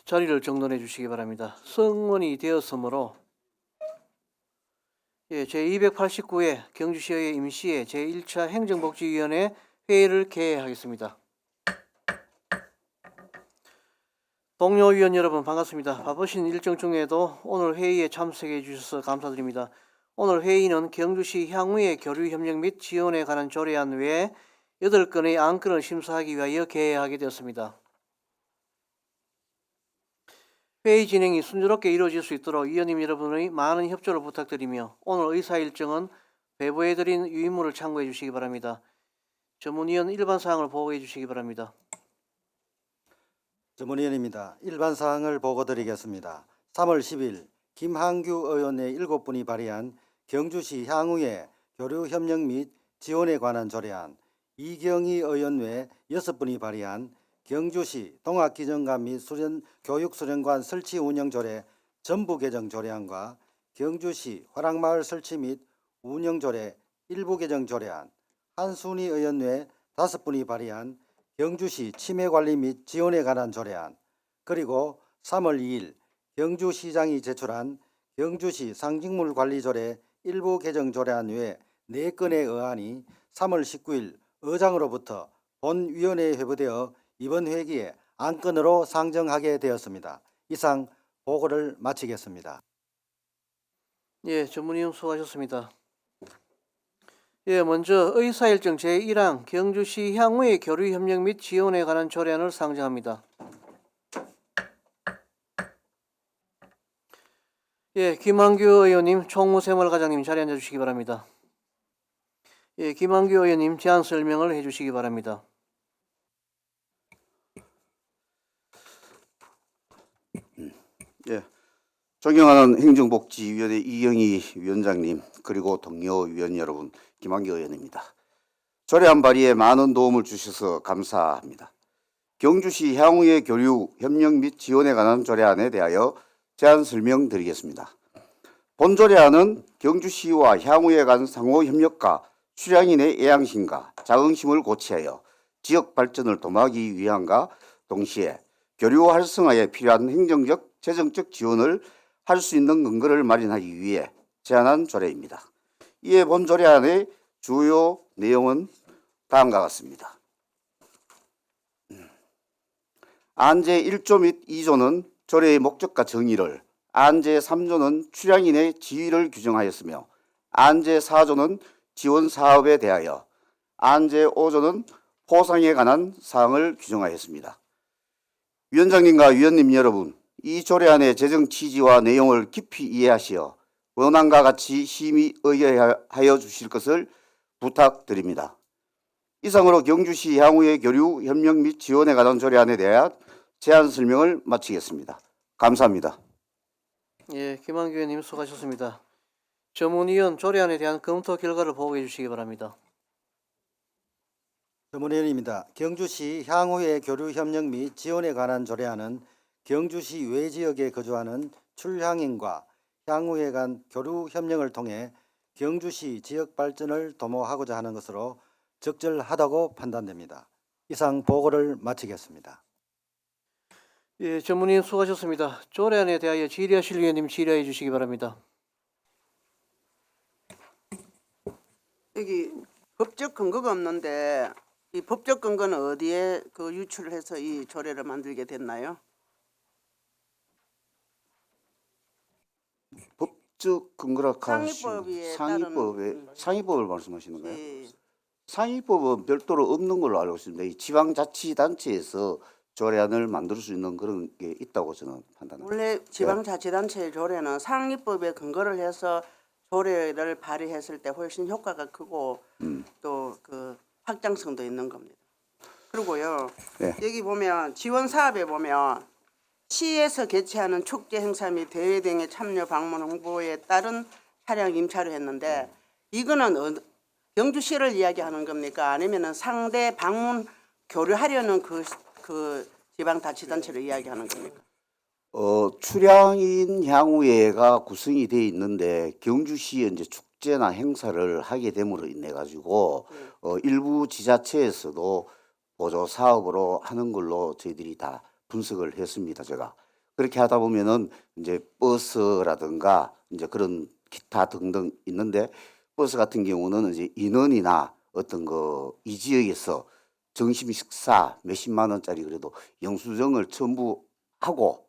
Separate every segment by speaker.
Speaker 1: 자리를 정돈해 주시기 바랍니다. 성원이 되었으므로 제289회 경주시의 임시회 제1차 행정복지위원회 회의를 개회하겠습니다. 동료 위원 여러분 반갑습니다. 바쁘신 일정 중에도 오늘 회의에 참석해 주셔서 감사드립니다. 오늘 회의는 경주시 향후의 교류 협력 및 지원에 관한 조례안 외에 8건의 안건을 심사하기 위하여 개회하게 되었습니다. 회의 진행이 순조롭게 이루어질 수 있도록 위원님 여러분의 많은 협조를 부탁드리며 오늘 의사 일정은 배부해드린 유인물을 참고해 주시기 바랍니다. 전문위원 일반 사항을 보고해 주시기 바랍니다.
Speaker 2: 전문위원입니다. 일반 사항을 보고드리겠습니다. 3월 10일 김한규 의원의 7분이 발의한 경주시 향후의 교류 협력 및 지원에 관한 조례안, 이경희 의원 외 6분이 발의한 경주시 동학기정관 및 교육수련관 설치 운영 조례 전부 개정 조례안과 경주시 화랑마을 설치 및 운영 조례 일부 개정 조례안, 한순희 의원 외 5분이 발의한 경주시 치매관리 및 지원에 관한 조례안, 그리고 3월 2일 경주시장이 제출한 경주시 상징물관리조례 일부 개정 조례안 외 4건의 의안이 3월 19일 의장으로부터 본위원회에 회부되어 이번 회기에 안건으로 상정하게 되었습니다. 이상 보고를 마치겠습니다.
Speaker 1: 전문위원 수고하셨습니다. 먼저 의사일정 제1항 경주시 향후의 교류 협력 및 지원에 관한 조례안을 상정합니다. 김한규 의원님, 총무생활과장님 자리에 앉아주시기 바랍니다. 김한규 의원님 제안 설명을 해주시기 바랍니다.
Speaker 3: 존경하는 행정복지위원회 이경희 위원장님, 그리고 동료 위원 여러분, 김한규 의원입니다. 조례안 발의에 많은 도움을 주셔서 감사합니다. 경주시 향후의 교류, 협력 및 지원에 관한 조례안에 대하여 제안 설명드리겠습니다. 본 조례안은 경주시와 향후에 간 상호 협력과 수량인의 애양심과 자긍심을 고취하여 지역 발전을 도모하기 위함과 동시에 교류 활성화에 필요한 행정적, 재정적 지원을 할 수 있는 근거를 마련하기 위해 제안한 조례입니다. 이에 본 조례안의 주요 내용은 다음과 같습니다. 안제 1조 및 2조는 조례의 목적과 정의를, 안제 3조는 출향인의 지위를 규정하였으며 안제 4조는 지원 사업에 대하여, 안제 5조는 포상에 관한 사항을 규정하였습니다. 위원장님과 위원님 여러분, 이 조례안의 재정 취지와 내용을 깊이 이해하시어 원안과 같이 심히 의결하여 주실 것을 부탁드립니다. 이상으로 경주시 향후의 교류, 협력 및 지원에 관한 조례안에 대한 제안 설명을 마치겠습니다. 감사합니다.
Speaker 1: 김한규 의원님 수고하셨습니다. 전문위원 조례안에 대한 검토 결과를 보고해 주시기 바랍니다.
Speaker 2: 전문위원입니다. 경주시 향후의 교류 협력 및 지원에 관한 조례안은 경주시 외지역에 거주하는 출향인과 향후에 간 교류 협력을 통해 경주시 지역 발전을 도모하고자 하는 것으로 적절하다고 판단됩니다. 이상 보고를 마치겠습니다.
Speaker 1: 전문위원 수고하셨습니다. 조례안에 대하여 질의하실 위원님 질의해 주시기 바랍니다.
Speaker 4: 여기 법적 근거가 없는데 이 법적 근거는 어디에 유출을 해서 이 조례를 만들게 됐나요?
Speaker 3: 법적 근거라
Speaker 4: 상위법에
Speaker 3: 상위법을 말씀하시는 거예요?
Speaker 4: 예.
Speaker 3: 상위법은 별도로 없는 걸로 알고 있습니다. 이 지방자치단체에서 조례안을 만들 수 있는 그런 게 있다고 저는 판단합니다.
Speaker 4: 원래 지방자치단체 조례는 상위법에 근거를 해서 조례를 발의했을 때 훨씬 효과가 크고 또 그 확장성도 있는 겁니다. 그리고요, 여기 보면 지원 사업에 보면 시에서 개최하는 축제 행사 및 대회 등의 참여 방문 홍보에 따른 차량 임차를 했는데 이거는 경주시를 이야기하는 겁니까? 아니면은 상대 방문 교류하려는 그 지방자치단체를 이야기하는 겁니까?
Speaker 3: 출향인 향후회가 구성이 돼 있는데 경주시에 이제 축제나 행사를 하게 됨으로 인해 가지고 일부 지자체에서도 보조 사업으로 하는 걸로 저희들이 다 분석을 했습니다. 제가 그렇게 하다 보면은 이제 버스라든가 이제 그런 기타 등등 있는데 버스 같은 경우는 이제 인원이나 어떤 이 지역에서 점심 식사 몇십만 원짜리 그래도 영수증을 첨부하고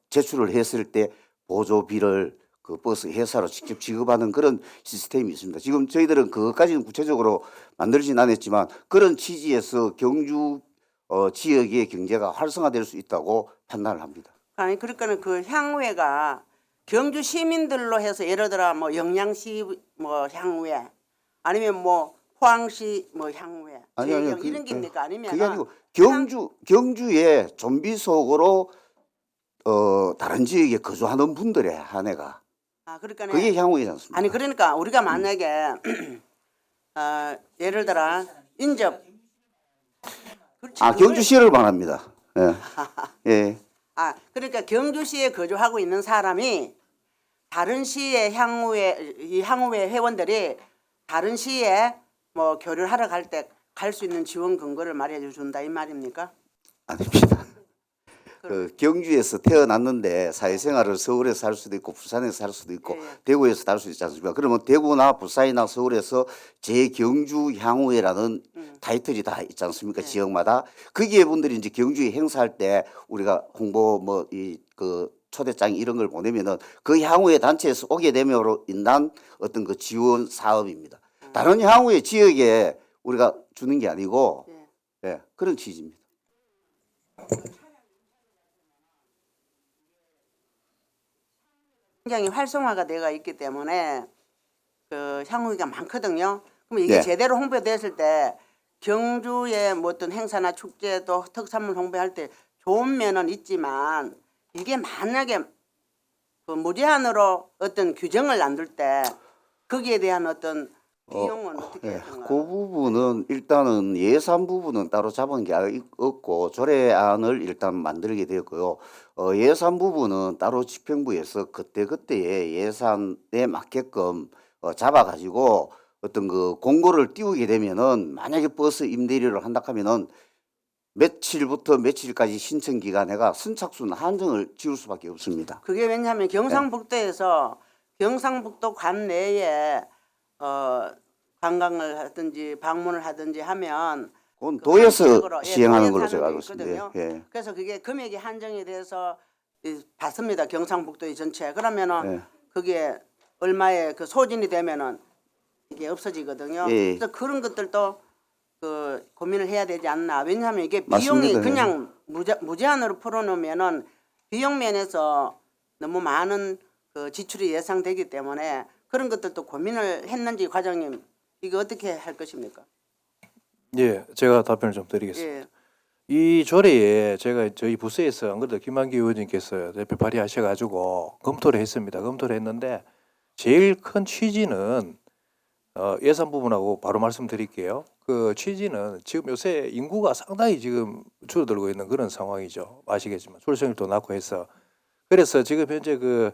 Speaker 3: 제출을 했을 때 보조비를 그 버스 회사로 직접 지급하는 그런 시스템이 있습니다. 지금 저희들은 그것까지는 구체적으로 만들진 않았지만 그런 취지에서 경주 지역의 경제가 활성화될 수 있다고 판단을 합니다.
Speaker 4: 아니 그러니까는 그 향후회가 경주 시민들로 해서 예를 들어 뭐 영양시 뭐 향후회 아니면 뭐 포항시 뭐 향후회
Speaker 3: 아니요.
Speaker 4: 이런 게입니까? 아니면
Speaker 3: 그게 아니고 경주에 좀비 속으로 다른 지역에 거주하는 분들의 한 해가
Speaker 4: 그러니까
Speaker 3: 그게 향후이지 않습니까?
Speaker 4: 아니 그러니까 우리가 만약에 예를 들어 인접 그렇지,
Speaker 3: 경주시를 말합니다. 예. 예.
Speaker 4: 그러니까 경주시에 거주하고 있는 사람이 다른 시의 이 향후회 회원들이 다른 시에 뭐 교류를 하러 갈 때 갈 수 있는 지원 근거를 마련해 준다 이 말입니까?
Speaker 3: 아닙니다. 경주에서 태어났는데 사회생활을 서울에서 할 수도 있고 부산에서 할 수도 있고 대구에서 할 수 있지 않습니까? 그러면 대구나 부산이나 서울에서 제경주 향후회라는 타이틀이 다 있지 않습니까? 지역마다 거기에 분들이 이제 경주에 행사할 때 우리가 홍보 그 초대장 이런 걸 보내면은 그 향후회 단체에서 오게 됨으로 인한 어떤 그 지원 사업입니다. 다른 향후회 지역에 우리가 주는 게 아니고 그런 취지입니다.
Speaker 4: 굉장히 활성화가 되어 있기 때문에 그 향후회가 많거든요. 그럼 이게
Speaker 3: 네.
Speaker 4: 제대로 홍보됐을 때 경주의 뭐 어떤 행사나 축제도 특산물 홍보할 때 좋은 면은 있지만 이게 만약에 그 무제한으로 어떤 규정을 안 둘 때 거기에 대한 어떤 비용은 어떻게 생각하세요?
Speaker 3: 그 부분은 일단은 예산 부분은 따로 잡은 게 없고 조례안을 일단 만들게 되었고요. 예산 부분은 따로 집행부에서 그때그때의 예산에 맞게끔 잡아가지고 어떤 그 공고를 띄우게 되면은 만약에 버스 임대료를 한다 하면은 며칠부터 며칠까지 신청 기간에가 선착순 한정을 지을 수밖에 없습니다.
Speaker 4: 그게 왜냐하면 경상북도에서 경상북도 관 내에 관광을 하든지 방문을 하든지 하면
Speaker 3: 그건
Speaker 4: 그
Speaker 3: 도에서
Speaker 4: 한식으로,
Speaker 3: 시행하는 걸로
Speaker 4: 도에
Speaker 3: 제가 알고
Speaker 4: 사는 게
Speaker 3: 있습니다.
Speaker 4: 있거든요.
Speaker 3: 예.
Speaker 4: 그래서 그게 금액이 한정이 돼서 받습니다. 경상북도의 전체. 그러면은 그게 얼마에 그 소진이 되면은 이게 없어지거든요.
Speaker 3: 예.
Speaker 4: 그래서 그런 것들도 그 고민을 해야 되지 않나. 왜냐하면 이게 비용이
Speaker 3: 맞습니다.
Speaker 4: 그냥 무제한으로 풀어놓으면은 비용 면에서 너무 많은 그 지출이 예상되기 때문에 그런 것들도 고민을 했는지 과장님 이거 어떻게 할 것입니까?
Speaker 5: 예, 제가 답변을 좀 드리겠습니다.
Speaker 4: 예.
Speaker 5: 이 조례에 제가 저희 부서에서 안 그래도 김한기 의원님께서 대표 발의하셔가지고 검토를 했습니다. 검토를 했는데 제일 큰 취지는 예산 부분하고 바로 말씀드릴게요. 그 취지는 지금 요새 인구가 상당히 지금 줄어들고 있는 그런 상황이죠. 아시겠지만 출생률도 낮고 해서 그래서 지금 현재 그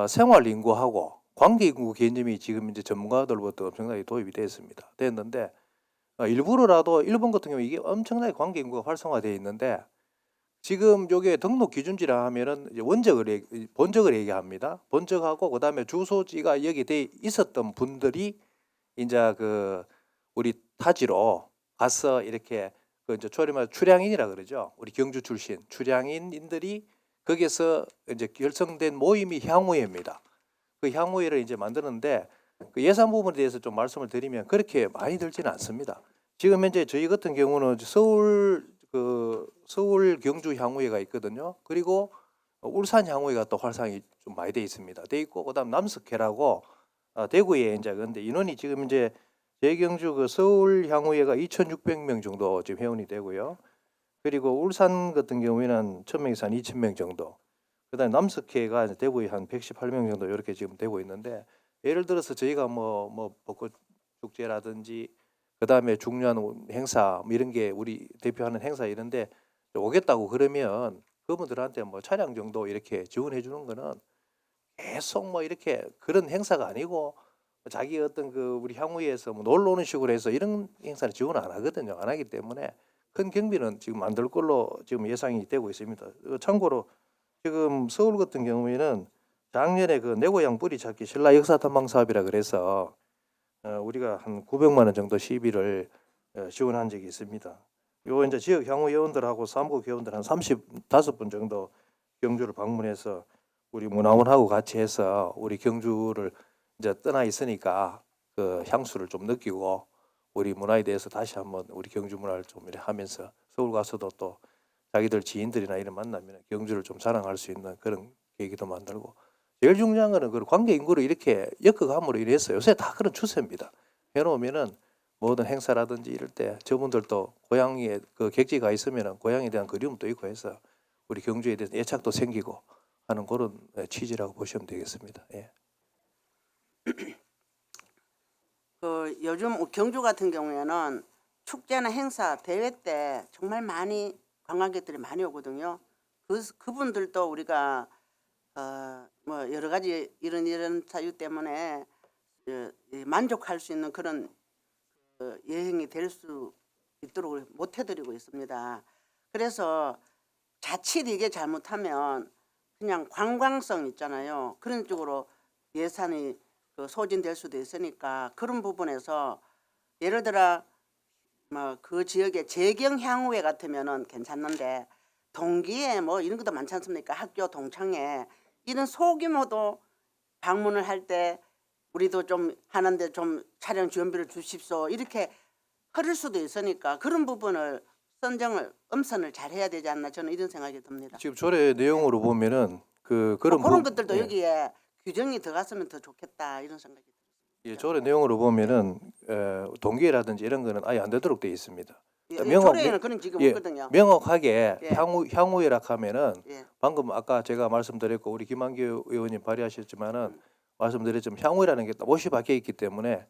Speaker 5: 생활 인구하고 관계 인구 개념이 지금 이제 전문가들부터 엄청나게 도입이 됐습니다. 됐는데 일부러라도 일본 같은 경우 이게 엄청나게 관계 인구가 활성화되어 있는데 지금 요게 등록 기준지라 하면은 이제 본적을 얘기합니다. 본적하고 그다음에 주소지가 여기 돼 있었던 분들이 이제 그 우리 타지로 가서 이렇게 그 이제 초림말 출향인이라 그러죠. 우리 경주 출신 출향인들이 거기서 이제 결성된 모임이 향후회입니다. 그 향후회를 이제 만드는데 그 예산 부분에 대해서 좀 말씀을 드리면 그렇게 많이 들지는 않습니다. 지금 현재 저희 같은 경우는 서울 경주 향후회가 있거든요. 그리고 울산 향후회가 또 활성이 좀 많이 돼 있습니다. 돼 있고 그다음 남석회라고 대구에 이제 근데 인원이 지금 이제 제경주 그 서울 향후회가 2,600명 정도 지금 회원이 되고요. 그리고 울산 같은 경우에는 1,000명에서 한 2,000명 정도. 그다음에 남석회가 대구에 한 118명 정도 이렇게 지금 되고 있는데 예를 들어서 저희가 뭐 벚꽃 축제라든지 그다음에 중요한 행사 뭐 이런 게 우리 대표하는 행사 이런데 오겠다고 그러면 그분들한테 뭐 차량 정도 이렇게 지원해 주는 거는 계속 뭐 이렇게 그런 행사가 아니고 자기 어떤 그 우리 향후에서 뭐 놀러 오는 식으로 해서 이런 행사는 지원 안 하거든요. 안 하기 때문에 큰 경비는 지금 만들 걸로 지금 예상이 되고 있습니다. 참고로 지금 서울 같은 경우에는 작년에 그 내 고향 뿌리 찾기 신라 역사 탐방 사업이라 그래서 우리가 한 900만 원 정도 시비를 지원한 적이 있습니다. 요 이제 지역 향후 회원들하고 사무국 회원들 한 35분 정도 경주를 방문해서 우리 문화원하고 같이 해서 우리 경주를 이제 떠나 있으니까 그 향수를 좀 느끼고 우리 문화에 대해서 다시 한번 우리 경주 문화를 좀 이렇게 하면서 서울 가서도 또 자기들 지인들이나 이런 만나면 경주를 좀 자랑할 수 있는 그런 계기도 만들고 제일 중요한 거는 그 관계 인구를 이렇게 엮어감으로 인해서 요새 다 그런 추세입니다. 해놓으면은 모든 행사라든지 이럴 때 저분들도 고향에 그 객지가 있으면은 고향에 대한 그리움도 있고 해서 우리 경주에 대해서 애착도 생기고 하는 그런 취지라고 보시면 되겠습니다. 예.
Speaker 4: 그 요즘 경주 같은 경우에는 축제나 행사 대회 때 정말 많이 관광객들이 많이 오거든요. 그분들도 우리가 뭐 여러 가지 이런 사유 때문에 만족할 수 있는 그런 여행이 될 수 있도록 못 해드리고 있습니다. 그래서 자칫 이게 잘못하면 그냥 관광성 있잖아요. 그런 쪽으로 예산이 소진될 수도 있으니까 그런 부분에서 예를 들어 뭐 그 지역의 재경향후회 같으면은 괜찮는데 동기에 뭐 이런 것도 많지 않습니까? 학교 동창회 이런 소규모도 방문을 할 때 우리도 좀 하는데 좀 촬영 지원비를 주십시오 이렇게 흐를 수도 있으니까 그런 부분을 엄선을 잘 해야 되지 않나 저는 이런 생각이 듭니다.
Speaker 5: 지금 조례 내용으로 보면은 그런
Speaker 4: 그런 것들도
Speaker 5: 예.
Speaker 4: 여기에 규정이 들어갔으면 더 좋겠다 이런 생각이 듭니다.
Speaker 5: 예, 조례 내용으로 보면은 동기라든지 이런 거는 아예 안 되도록 돼 있습니다.
Speaker 4: 예,
Speaker 5: 명확-
Speaker 4: 조례에는 그런 지금
Speaker 5: 예,
Speaker 4: 없거든요.
Speaker 5: 명확하게
Speaker 4: 예.
Speaker 5: 향후회라 하면은
Speaker 4: 예.
Speaker 5: 방금 아까 제가 말씀드렸고 우리 김한규 의원님 발의하셨지만은 말씀드렸지만 향후회라는 게 못이 박혀 있기 때문에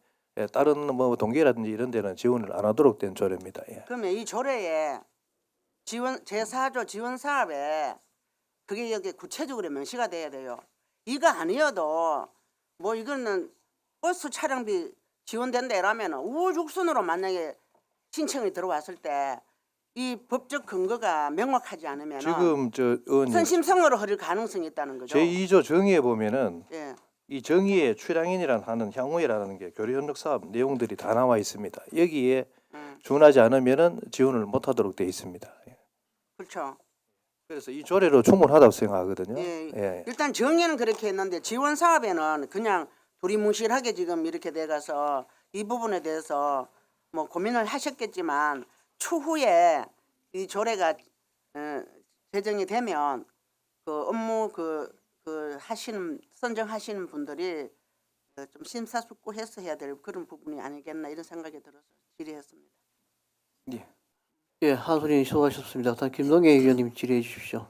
Speaker 5: 다른 뭐 동기라든지 이런 데는 지원을 안 하도록 된 조례입니다. 예.
Speaker 4: 그러면 이 조례에 지원 제4조 지원 사업에 그게 여기 구체적으로 명시가 돼야 돼요. 이거 아니어도 뭐 이거는 버스 차량비 지원된다 이러면 우후죽순으로 만약에 신청이 들어왔을 때 이 법적 근거가 명확하지 않으면
Speaker 5: 지금 저 의원님
Speaker 4: 선심성으로 흐를 가능성이 있다는 거죠.
Speaker 5: 제2조 정의에 보면은
Speaker 4: 예.
Speaker 5: 이 정의의 출향인이라는 하는 향후회라는 게 교류 협력 사업 내용들이 다 나와 있습니다. 여기에 준하지 않으면은 지원을 못하도록 돼 있습니다. 예.
Speaker 4: 그렇죠.
Speaker 5: 그래서 이 조례로 충분하다고 생각하거든요.
Speaker 4: 예.
Speaker 5: 예.
Speaker 4: 일단 정의는 그렇게 했는데 지원 사업에는 그냥 두리뭉실하게 지금 이렇게 돼가서 이 부분에 대해서 뭐 고민을 하셨겠지만 추후에 이 조례가 제정이 되면 그 업무 하시는 선정하시는 분들이 좀 심사숙고해서 해야 될 그런 부분이 아니겠나 이런 생각이 들어서 질의했습니다.
Speaker 1: 예, 한소린 수고하셨습니다. 다음 김동애 의원님 질의해 주십시오.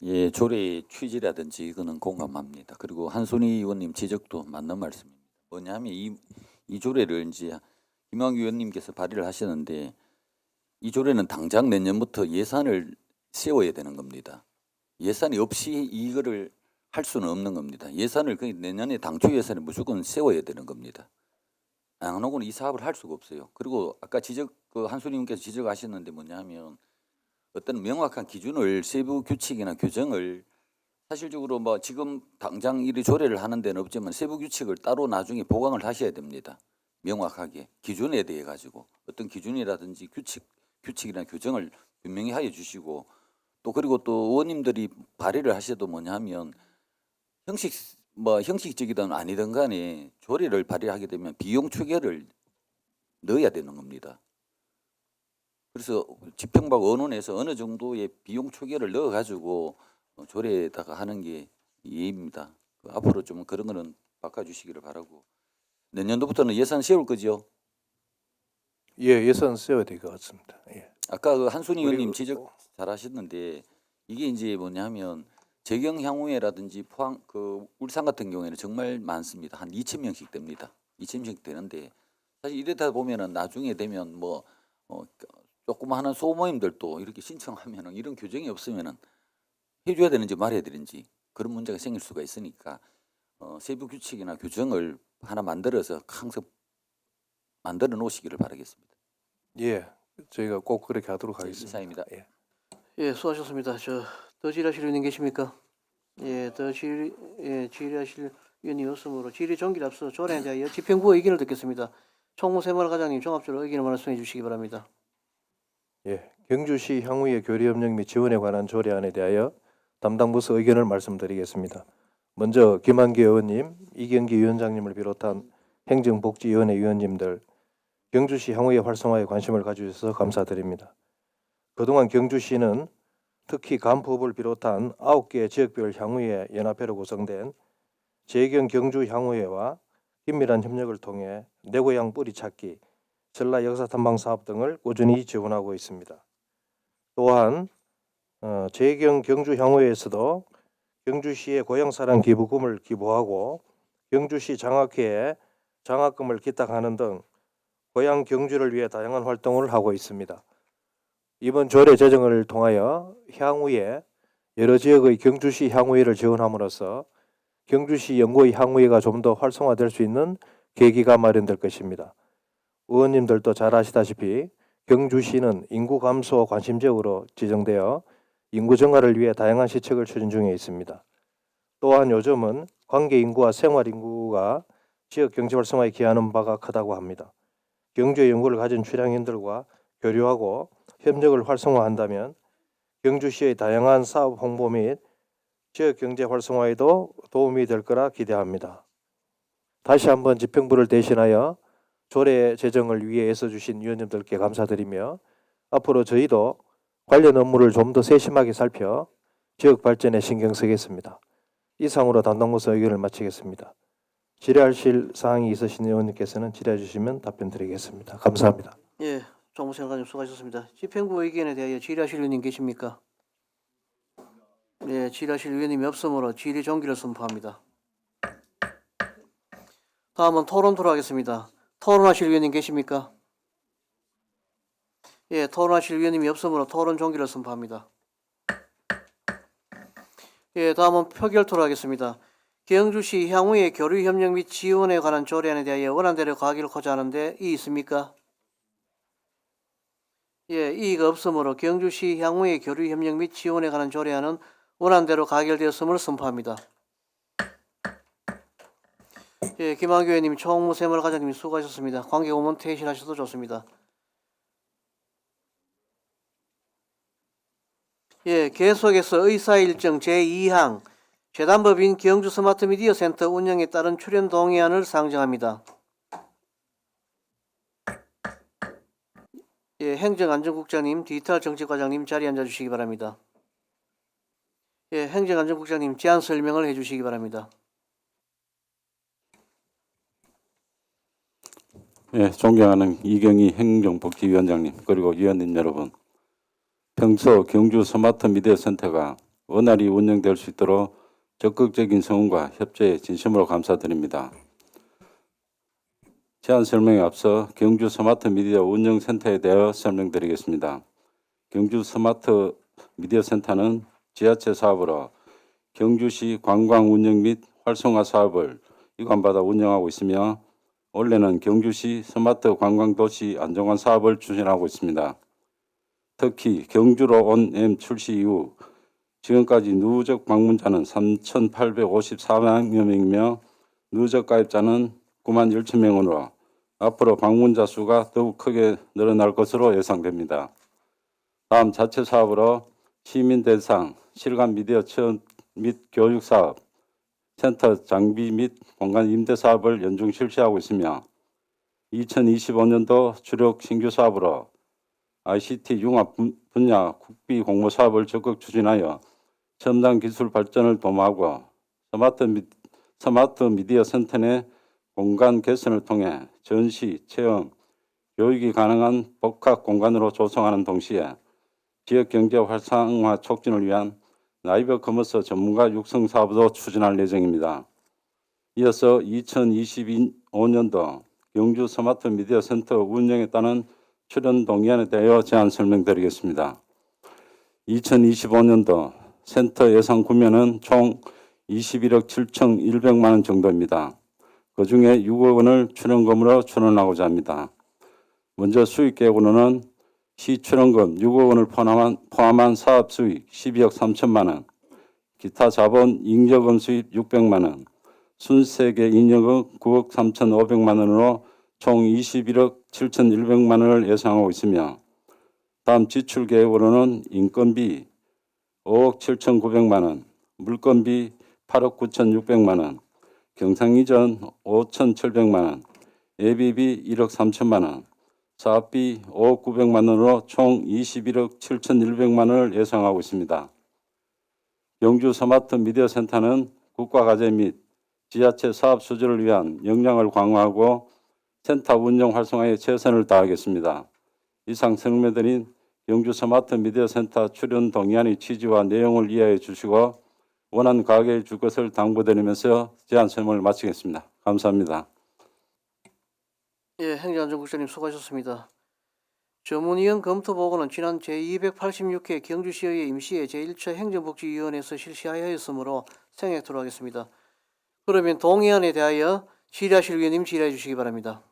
Speaker 6: 예, 조례의 취지라든지 이거는 공감합니다. 그리고 한손희 의원님 지적도 맞는 말씀입니다. 뭐냐면 이 조례를 이제 김한규 의원님께서 발의를 하셨는데 이 조례는 당장 내년부터 예산을 세워야 되는 겁니다. 예산이 없이 이거를 할 수는 없는 겁니다. 예산을 내년에 당초 예산을 무조건 세워야 되는 겁니다. 안 하고는 이 사업을 할 수가 없어요. 그리고 아까 한손희 의원께서 지적하셨는데 뭐냐면 어떤 명확한 기준을 세부 규칙이나 규정을 사실적으로 뭐 지금 당장 이 조례를 하는 데는 없지만 세부 규칙을 따로 나중에 보강을 하셔야 됩니다. 명확하게 기준에 대해 가지고 어떤 기준이라든지 규칙이나 규정을 분명히 하여 주시고 또 그리고 또 의원님들이 발의를 하셔도 뭐냐면 형식적이든 아니든 간에 조례를 발의하게 되면 비용 추계를 넣어야 되는 겁니다. 그래서 지평박 언론에서 어느 정도의 비용 추계를 넣어가지고 조례에다가 하는 게 이해입니다. 앞으로 좀 그런 거는 바꿔주시기를 바라고. 내년도부터는 예산 세울 거죠?
Speaker 5: 예, 예산 세워야 될 것 같습니다. 예.
Speaker 6: 아까 그 한순희 의원님
Speaker 5: 그리고-
Speaker 6: 지적 잘하셨는데 이게 이제 뭐냐면 재경향후회라든지 포항 울산 같은 경우에는 정말 많습니다. 한 2,000명씩 됩니다. 2,000명씩 되는데 사실 이러다 보면은 나중에 되면 뭐 조그마한 소모임들도 이렇게 신청하면은 이런 규정이 없으면은 해줘야 되는지 말해야 되는지 그런 문제가 생길 수가 있으니까 세부 규칙이나 규정을 하나 만들어서 항상 만들어 놓으시기를 바라겠습니다.
Speaker 5: 예, 저희가 꼭 그렇게 하도록 하겠습니다.
Speaker 6: 이상입니다.
Speaker 5: 예.
Speaker 1: 예, 수고하셨습니다. 더 질의하실 의원님 계십니까? 예, 질의하실 의원님 없으므로 질의 종기를 앞서 조례에 대하여 집행부 의견을 듣겠습니다. 총무세무관 과장님 종합적으로 의견을 말씀해 주시기 바랍니다.
Speaker 5: 예, 경주시 향후의 교류협력 및 지원에 관한 조례안에 대하여 담당 부서 의견을 말씀드리겠습니다. 먼저 김한기 의원님, 이경기 위원장님을 비롯한 행정복지위원회 위원님들, 경주시 향후의 활성화에 관심을 가져주셔서 감사드립니다. 그동안 경주시는 특히 간포읍을 비롯한 9개 지역별 향후회 연합회로 구성된 재경 경주 향후회와 긴밀한 협력을 통해 내 고향 뿌리 찾기, 전라 역사 탐방 사업 등을 꾸준히 지원하고 있습니다. 또한 재경 경주 향후회에서도 경주시의 고향사랑 기부금을 기부하고 경주시 장학회에 장학금을 기탁하는 등 고향 경주를 위해 다양한 활동을 하고 있습니다. 이번 조례 제정을 통하여 향후에 여러 지역의 경주시 향후회를 지원함으로써 경주시 연구의 향후회가 좀 더 활성화될 수 있는 계기가 마련될 것입니다. 의원님들도 잘 아시다시피 경주시는 인구 감소 관심 지역으로 지정되어 인구 증가를 위해 다양한 시책을 추진 중에 있습니다. 또한 요즘은 관계 인구와 생활 인구가 지역 경제 활성화에 기하는 바가 크다고 합니다. 경주의 연구를 가진 출향인들과 교류하고 협력을 활성화한다면 경주시의 다양한 사업 홍보 및 지역 경제 활성화에도 도움이 될 거라 기대합니다. 다시 한번 집행부를 대신하여 조례 제정을 위해 애써주신 위원님들께 감사드리며 앞으로 저희도 관련 업무를 좀 더 세심하게 살펴 지역 발전에 신경 쓰겠습니다. 이상으로 담당 부서 의견을 마치겠습니다. 질의하실 사항이 있으신 의원님께서는 질의해 주시면 답변 드리겠습니다. 감사합니다.
Speaker 1: 예, 총무세무관님 수고하셨습니다. 집행부 의견에 대하여 질의하실 의원님 계십니까? 예, 질의하실 의원님이 없으므로 질의 종기를 선포합니다. 다음은 토론토로 하겠습니다. 토론하실 의원님 계십니까? 예, 토론하실 의원님이 없으므로 토론 종기를 선포합니다. 예, 다음은 표결토로 하겠습니다. 경주시 향후의 교류 협력 및 지원에 관한 조례안에 대하여 원안대로 가결하고자 하는데 이의 있습니까? 예, 이의가 없으므로 경주시 향후의 교류 협력 및 지원에 관한 조례안은 원안대로 가결되었음을 선포합니다. 예, 김한규 의원님, 총무세무관 과장님 수고하셨습니다. 관계 고문 퇴실하셔도 좋습니다. 예, 계속해서 의사일정 제2항 재단법인 경주 스마트 미디어 센터 운영에 따른 출연 동의안을 상정합니다. 예, 행정안전국장님, 디지털 정책과장님 자리에 앉아주시기 바랍니다. 예, 행정안전국장님 제안 설명을 해주시기 바랍니다.
Speaker 7: 예, 존경하는 이경희 행정복지위원장님 그리고 위원님 여러분, 평소 경주 스마트 미디어 센터가 원활히 운영될 수 있도록 적극적인 성원과 협조에 진심으로 감사드립니다. 제안 설명에 앞서 경주 스마트 미디어 운영센터에 대해 설명드리겠습니다. 경주 스마트 미디어 센터는 지하철 사업으로 경주시 관광 운영 및 활성화 사업을 이관받아 운영하고 있으며 올해는 경주시 스마트 관광도시 안정화 사업을 추진하고 있습니다. 특히 경주로 온 M 출시 이후 지금까지 누적 방문자는 3,854만 명이며 누적 가입자는 9만 1천 명으로 앞으로 방문자 수가 더욱 크게 늘어날 것으로 예상됩니다. 다음 자체 사업으로 시민 대상 실감 미디어 체험 및 교육 사업, 센터 장비 및 공간 임대 사업을 연중 실시하고 있으며 2025년도 주력 신규 사업으로 ICT 융합 분야 국비 공모 사업을 적극 추진하여 첨단 기술 발전을 도모하고 스마트 미디어 센터 내 공간 개선을 통해 전시, 체험, 교육이 가능한 복합 공간으로 조성하는 동시에 지역 경제 활성화 촉진을 위한 라이브 커머스 전문가 육성 사업도 추진할 예정입니다. 이어서 2025년도 경주 스마트 미디어 센터 운영에 따른 출연 동의안에 대하여 제안 설명드리겠습니다. 2025년도 센터 예상 구매는 총 21억 7,100만 원 정도입니다. 그중에 6억 원을 출연금으로 출원하고자 합니다. 먼저 수익 계획으로는 시출연금 6억 원을 포함한 사업 수익 12억 3천만 원, 기타 자본 잉여금 수입 600만 원, 순세계 잉여금 9억 3,500만 원으로 총 21억 7,100만 원을 예상하고 있으며 다음 지출 계획으로는 인건비 5억 7,900만 원, 물건비 8억 9,600만 원, 경상이전 5,700만 원, 예비비 1억 3천만 원, 사업비 5억 900만 원으로 총 21억 7,100만 원을 예상하고 있습니다. 경주 스마트 미디어 센터는 국가과제 및 지자체 사업 수주를 위한 역량을 강화하고 센터 운영 활성화에 최선을 다하겠습니다. 이상 설명드린 경주 스마트 미디어 센터 출연 동의안의 취지와 내용을 이해해 주시고 원안 가결해 줄 것을 당부드리면서 제안 설명을 마치겠습니다. 감사합니다.
Speaker 1: 예, 행정안전국장님 수고하셨습니다. 전문위원 검토 보고는 지난 제286회 경주시의회 임시회 제1차 행정복지위원회에서 실시하였으므로 생략토록 하겠습니다. 그러면 동의안에 대하여 질의하실 위원님 질의해 주시기 바랍니다.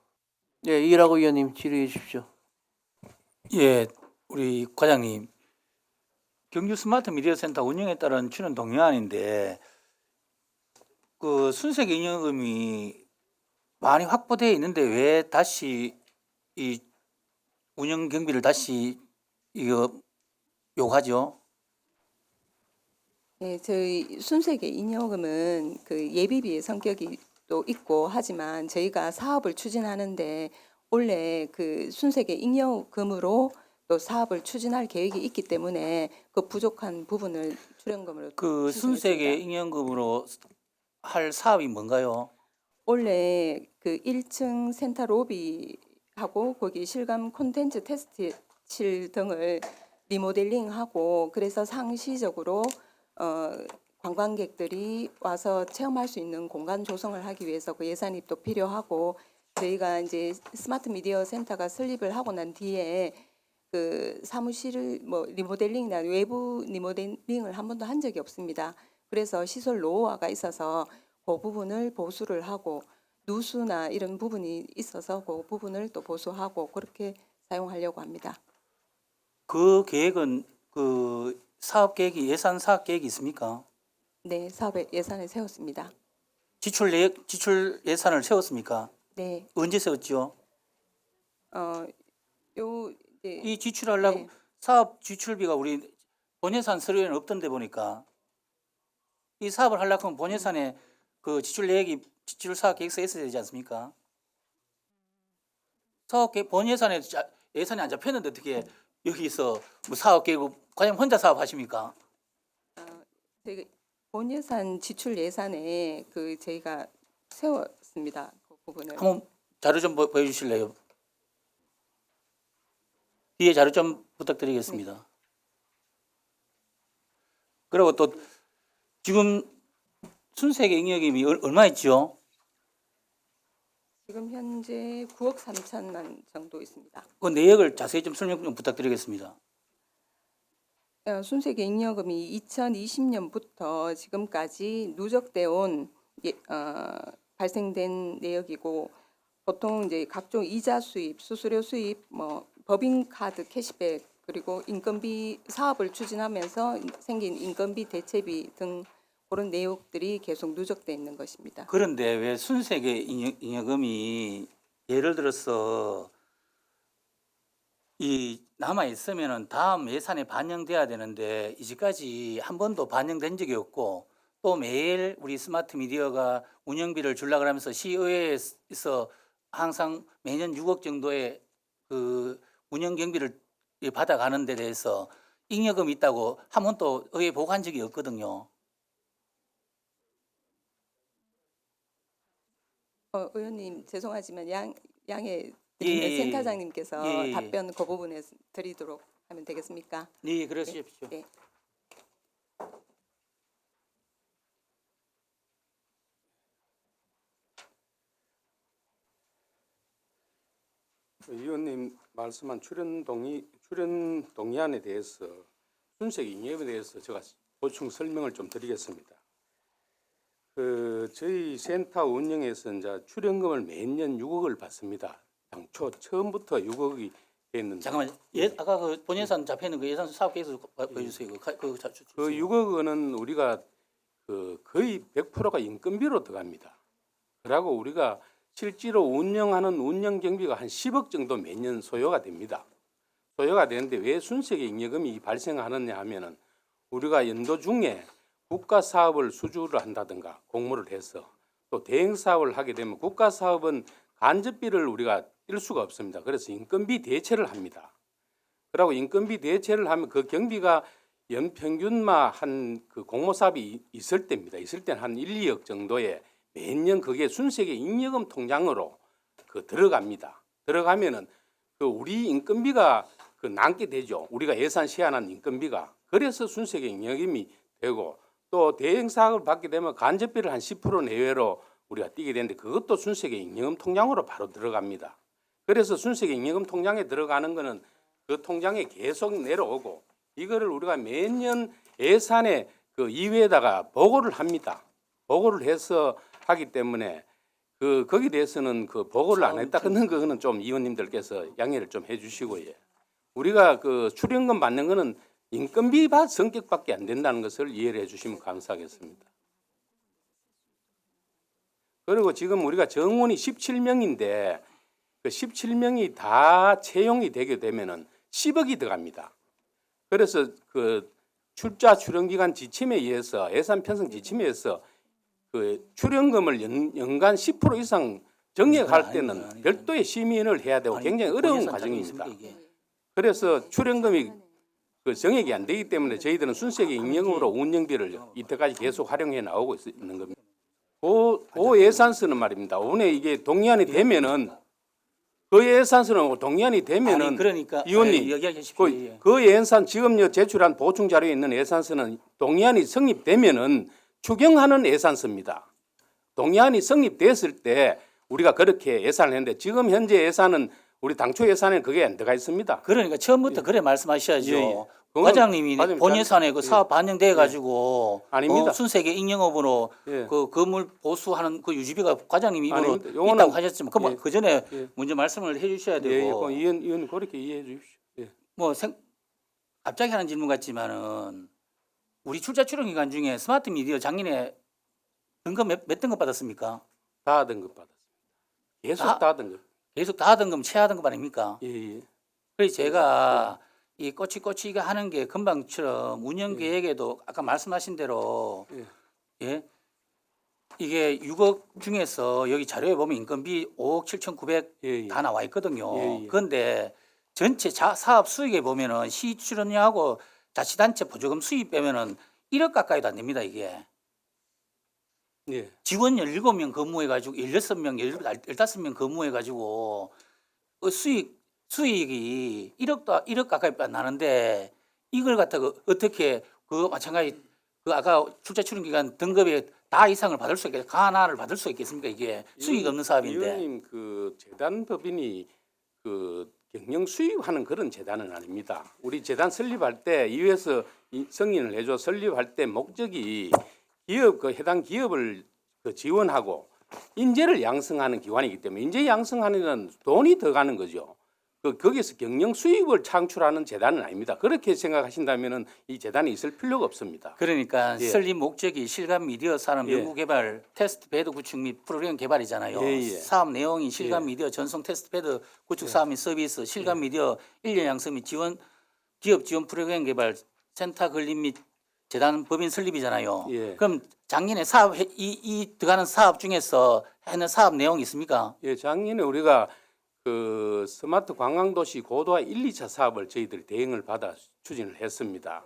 Speaker 1: 예, 이라고 위원님 질의해 주십시오.
Speaker 8: 예, 우리 과장님, 경주 스마트 미디어 센터 운영에 따른 출연 동의안인데 그 순세계 잉여금이 많이 확보되어 있는데 왜 다시 이 운영 경비를 다시 이거 요구하죠?
Speaker 9: 네, 저희 순세계 잉여금은 그 예비비의 성격이 또 있고 하지만 저희가 사업을 추진하는데 원래 그 순세계 잉여금으로 또 사업을 추진할 계획이 있기 때문에 그 부족한 부분을 출연금으로
Speaker 8: 그 순세계 잉여금으로 할 사업이 뭔가요?
Speaker 9: 원래 그 1층 센터 로비하고 거기 실감 콘텐츠 테스트실 등을 리모델링하고 그래서 상시적으로 관광객들이 와서 체험할 수 있는 공간 조성을 하기 위해서 그 예산이 또 필요하고 저희가 이제 스마트 미디어 센터가 설립을 하고 난 뒤에 그 사무실을 뭐 리모델링이나 외부 리모델링을 한 번도 한 적이 없습니다. 그래서 시설 노후화가 있어서 그 부분을 보수를 하고 누수나 이런 부분이 있어서 그 부분을 또 보수하고 그렇게 사용하려고 합니다.
Speaker 8: 그 계획은 그 사업 계획이 예산 사업 계획이 있습니까?
Speaker 9: 네, 사업의 예산을 세웠습니다.
Speaker 8: 지출 예산을 세웠습니까?
Speaker 9: 네,
Speaker 8: 언제 세웠죠?
Speaker 9: 요 이제
Speaker 8: 이 지출하려고
Speaker 9: 네.
Speaker 8: 사업 지출비가 우리 본예산 서류에는 없던데 보니까 이 사업을 하려고 하면 본예산에 그 지출 내역이 지출 사업 계획서에 있어야 되지 않습니까? 사업 계획 본예산에 예산이 안 잡혔는데 어떻게 여기서 뭐 사업 계획 과연 혼자 사업 하십니까?
Speaker 9: 저희가 본 예산 지출 예산에 그 저희가 세웠습니다. 그 부분을.
Speaker 8: 한번 자료 좀 보여주실래요? 뒤에 자료 좀 부탁드리겠습니다. 그리고 또 지금 순세계 잉여금이 얼마 있죠?
Speaker 9: 지금 현재 9억 3천만 정도 있습니다.
Speaker 8: 그 내역을 자세히 좀 설명 좀 부탁드리겠습니다.
Speaker 9: 순세계 잉여금이 2020년부터 지금까지 누적돼 온 발생된 내역이고 보통 이제 각종 이자 수입, 수수료 수입, 뭐 법인카드 캐시백 그리고 인건비 사업을 추진하면서 생긴 인건비 대체비 등 그런 내역들이 계속 누적돼 있는 것입니다.
Speaker 8: 그런데 왜 순세계 잉여금이 예를 들어서 이 남아 있으면은 다음 예산에 반영돼야 되는데 이제까지 한 번도 반영된 적이 없고 또 매일 우리 스마트 미디어가 운영비를 주려고 하면서 시의회에서 항상 매년 6억 정도의 그 운영 경비를 받아가는 데 대해서 잉여금이 있다고 한 번도 의회 보고한 적이 없거든요.
Speaker 9: 의원님 죄송하지만 양해
Speaker 8: 예, 예,
Speaker 9: 센터장님께서
Speaker 8: 예.
Speaker 9: 답변 그 부분에 드리도록 하면 되겠습니까?
Speaker 8: 네, 그러십시오.
Speaker 9: 네.
Speaker 10: 의원님 말씀한 출연 동의안에 대해서 순세계 잉여금에 대해서 제가 보충 설명을 좀 드리겠습니다. 저희 센터 운영에서 이제 출연금을 매년 6억을 받습니다. 당초 처음부터 6억이 했는데
Speaker 8: 잠깐만, 아까 그 본예산 잡혀 있는 그 예산 사업 계획서 보여주세요.
Speaker 10: 그 6억 원은 우리가 그 거의 100%가 인건비로 들어갑니다. 그리고 우리가 실제로 운영하는 운영 경비가 한 10억 정도 매년 소요가 됩니다. 소요가 되는데 왜 순세계 잉여금이 발생하느냐 하면은 우리가 연도 중에 국가 사업을 수주를 한다든가 공모를 해서 또 대행 사업을 하게 되면 국가 사업은 간접비를 우리가 뛸 수가 없습니다. 그래서 인건비 대체를 합니다. 그리고 인건비 대체를 하면 그 경비가 연평균만 한 그 공모 사업이 있을 때입니다. 있을 때는 한 1, 2억 정도에 매년 그게 순세계 잉여금 통장으로 그 들어갑니다. 들어가면은 그 우리 인건비가 그 남게 되죠. 우리가 예산 시한한 인건비가. 그래서 순세계 잉여금이 되고 또 대행 사업을 받게 되면 간접비를 한 10% 내외로 우리가 띄게 되는데 그것도 순세계 잉여금 통장으로 바로 들어갑니다. 그래서 순세계 잉여금 통장에 들어가는 거는 그 통장에 계속 내려오고 이거를 우리가 매년 예산에 그 이외에다가 보고를 합니다. 보고를 해서 하기 때문에 그 거기에 대해서는 그 보고를 안 했다 그는 그거는 좀 의원님들께서 양해를 좀 해주시고 예. 우리가 그 출연금 받는 거는 인건비 성격밖에 안 된다는 것을 이해를 해주시면 감사하겠습니다. 그리고 지금 우리가 정원이 17명인데 그 17명이 다 채용이 되게 되면은 10억이 들어갑니다. 그래서 그 출자 출연 기간 지침에 의해서 예산 편성 지침에 의해서 그 출연금을 연간 10% 이상 정액할 때는 별도의 심의를 해야 되고 굉장히 어려운 과정입니다. 그래서 출연금이 그 정액이 안 되기 때문에 저희들은 순세계 잉여금으로 운영비를 이때까지 계속 활용해 나오고 있는 겁니다. 그 예산서는 말입니다. 오늘 이게 동의안이 되면은 그 예산서는 동의안이 되면은
Speaker 8: 아니, 그러니까
Speaker 10: 의원님
Speaker 8: 얘기하십시오.
Speaker 10: 그 예산 지금 제출한 보충 자료에 있는 예산서는 동의안이 성립되면은 추경하는 예산서입니다. 동의안이 성립됐을 때 우리가 그렇게 예산을 했는데 지금 현재 예산은 우리 당초 예산에 그게 안 들어가 있습니다.
Speaker 8: 그러니까 처음부터 그래 말씀하셔야죠.
Speaker 10: 예, 예.
Speaker 8: 과장님이
Speaker 10: 과장님,
Speaker 8: 본 예산에 그
Speaker 10: 예.
Speaker 8: 사업 반영돼 가지고
Speaker 10: 아닙니다.
Speaker 8: 순세계 잉여금으로
Speaker 10: 예.
Speaker 8: 그 건물 보수하는 그 유지비가 과장님 입으로
Speaker 10: 아닙니다. 요거는-
Speaker 8: 있다고 하셨지만
Speaker 10: 예.
Speaker 8: 그 전에
Speaker 10: 예.
Speaker 8: 먼저 말씀을 해주셔야
Speaker 10: 예,
Speaker 8: 되고
Speaker 10: 예. 의원 그렇게 이해해 주십시오. 예.
Speaker 8: 뭐 갑자기 하는 질문 같지만은 우리 출자 출연 기간 중에 스마트 미디어 작년에 등급 몇 등급 받았습니까?
Speaker 10: 다 등급 받았습니다. 계속 다 등급.
Speaker 8: 계속 다 등급 최하 등급 아닙니까?
Speaker 10: 예, 예.
Speaker 8: 그래서 제가 이 꼬치꼬치가 하는 게 금방처럼 운영 계획에도 아까 말씀하신 대로 예 이게 6억 중에서 여기 자료에 보면 인건비 5억 7,900
Speaker 10: 예, 예.
Speaker 8: 다 나와 있거든요.
Speaker 10: 예, 예.
Speaker 8: 그런데 전체 사업 수익에 보면은 시 출연료하고 자치단체 보조금 수입 빼면은 1억 가까이도 안 됩니다 이게.
Speaker 10: 예.
Speaker 8: 직원 17명 근무해가지고 16명, 15명 근무해가지고 그 수익이 1억 가까이 나는데 이걸 갖다가 어떻게 그 마찬가지 그 아까 출자 출연 기간 등급에 다 이상을 받을 수 있겠 하나를 받을 수 있겠습니까 이게 수익 없는 사업인데.
Speaker 10: 의원님 그 재단 법인이 그 경영 수익하는 그런 재단은 아닙니다. 우리 재단 설립할 때 이에서 승인을 해줘 설립할 때 목적이 기업 그 해당 기업을 그 지원하고 인재를 양성하는 기관이기 때문에 인재 양성하는 건 돈이 더 가는 거죠. 거기서 경영 수입을 창출하는 재단은 아닙니다. 그렇게 생각하신다면은 이 재단이 있을 필요가 없습니다.
Speaker 8: 그러니까
Speaker 10: 예.
Speaker 8: 설립 목적이 실감 미디어 산업
Speaker 10: 예.
Speaker 8: 연구개발 테스트 베드 구축 및 프로그램 개발이잖아요.
Speaker 10: 예, 예.
Speaker 8: 사업 내용이 실감
Speaker 10: 예.
Speaker 8: 미디어 전송 테스트 베드 구축 사업 및 서비스, 실감 미디어 인력 양성 및 지원 기업 지원 프로그램 개발 센터 건립 및 재단 법인 설립이잖아요.
Speaker 10: 예.
Speaker 8: 그럼 작년에 사업 이 들어가는 사업 중에서 하는 사업 내용이 있습니까?
Speaker 10: 예, 작년에 우리가 그 스마트 관광도시 고도화 1, 2차 사업을 저희들이 대행을 받아 추진을 했습니다.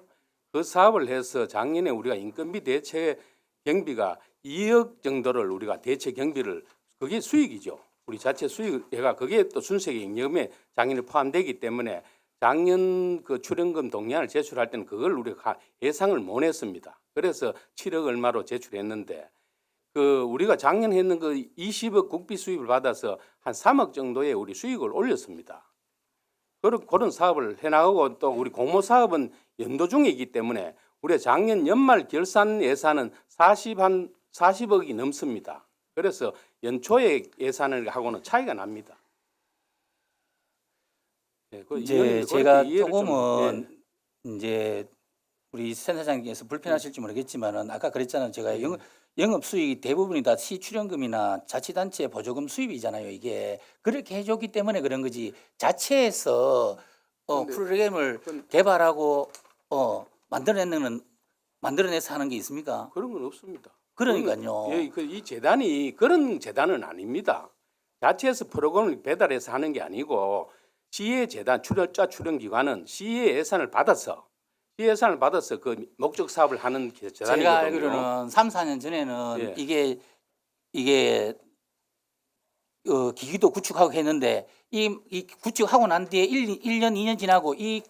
Speaker 10: 그 사업을 해서 작년에 우리가 인건비 대체 경비가 2억 정도를 우리가 대체 경비를 그게 수익이죠. 우리 자체 수익해가 그게 또 순세계 잉여금에 작년에 포함되기 때문에 작년 그 출연금 동의안을 제출할 때는 그걸 우리가 예상을 못 했습니다. 그래서 7억 얼마로 제출했는데 그 우리가 작년 했는 그 20억 국비 수입을 받아서 한 3억 정도의 우리 수익을 올렸습니다. 그런 사업을 해나가고 또 우리 공모 사업은 연도 중이기 때문에 우리 작년 연말 결산 예산은 40억이 넘습니다. 그래서 연초에 예산을 하고는 차이가 납니다. 예, 그
Speaker 8: 이제
Speaker 10: 이해를
Speaker 8: 제가
Speaker 10: 그렇게 이해를 좀,
Speaker 8: 조금은 이제 우리 센터장님께서 불편하실지 모르겠지만은 아까 그랬잖아요. 제가 영업 수익이 대부분이 다 시출연금이나 자치단체 보조금 수입이잖아요. 이게 그렇게 해줬기 때문에 그런 거지. 자체에서
Speaker 10: 근데
Speaker 8: 프로그램을
Speaker 10: 그건-
Speaker 8: 개발하고 만들어내서 하는 게 있습니까?
Speaker 10: 그런 건 없습니다.
Speaker 8: 그러니까요.
Speaker 10: 예, 이 재단이 그런 재단은 아닙니다. 자체에서 프로그램을 배달해서 하는 게 아니고 시의 재단 출연기관은 시의 예산을 받아서 그 목적 사업을 하는 재단이거든요.
Speaker 8: 제가 알기로는 3, 4년 전에는
Speaker 10: 예.
Speaker 8: 이게 기기도 구축하고 했는데 이 구축하고 난 뒤에 1년, 2년 지나고 이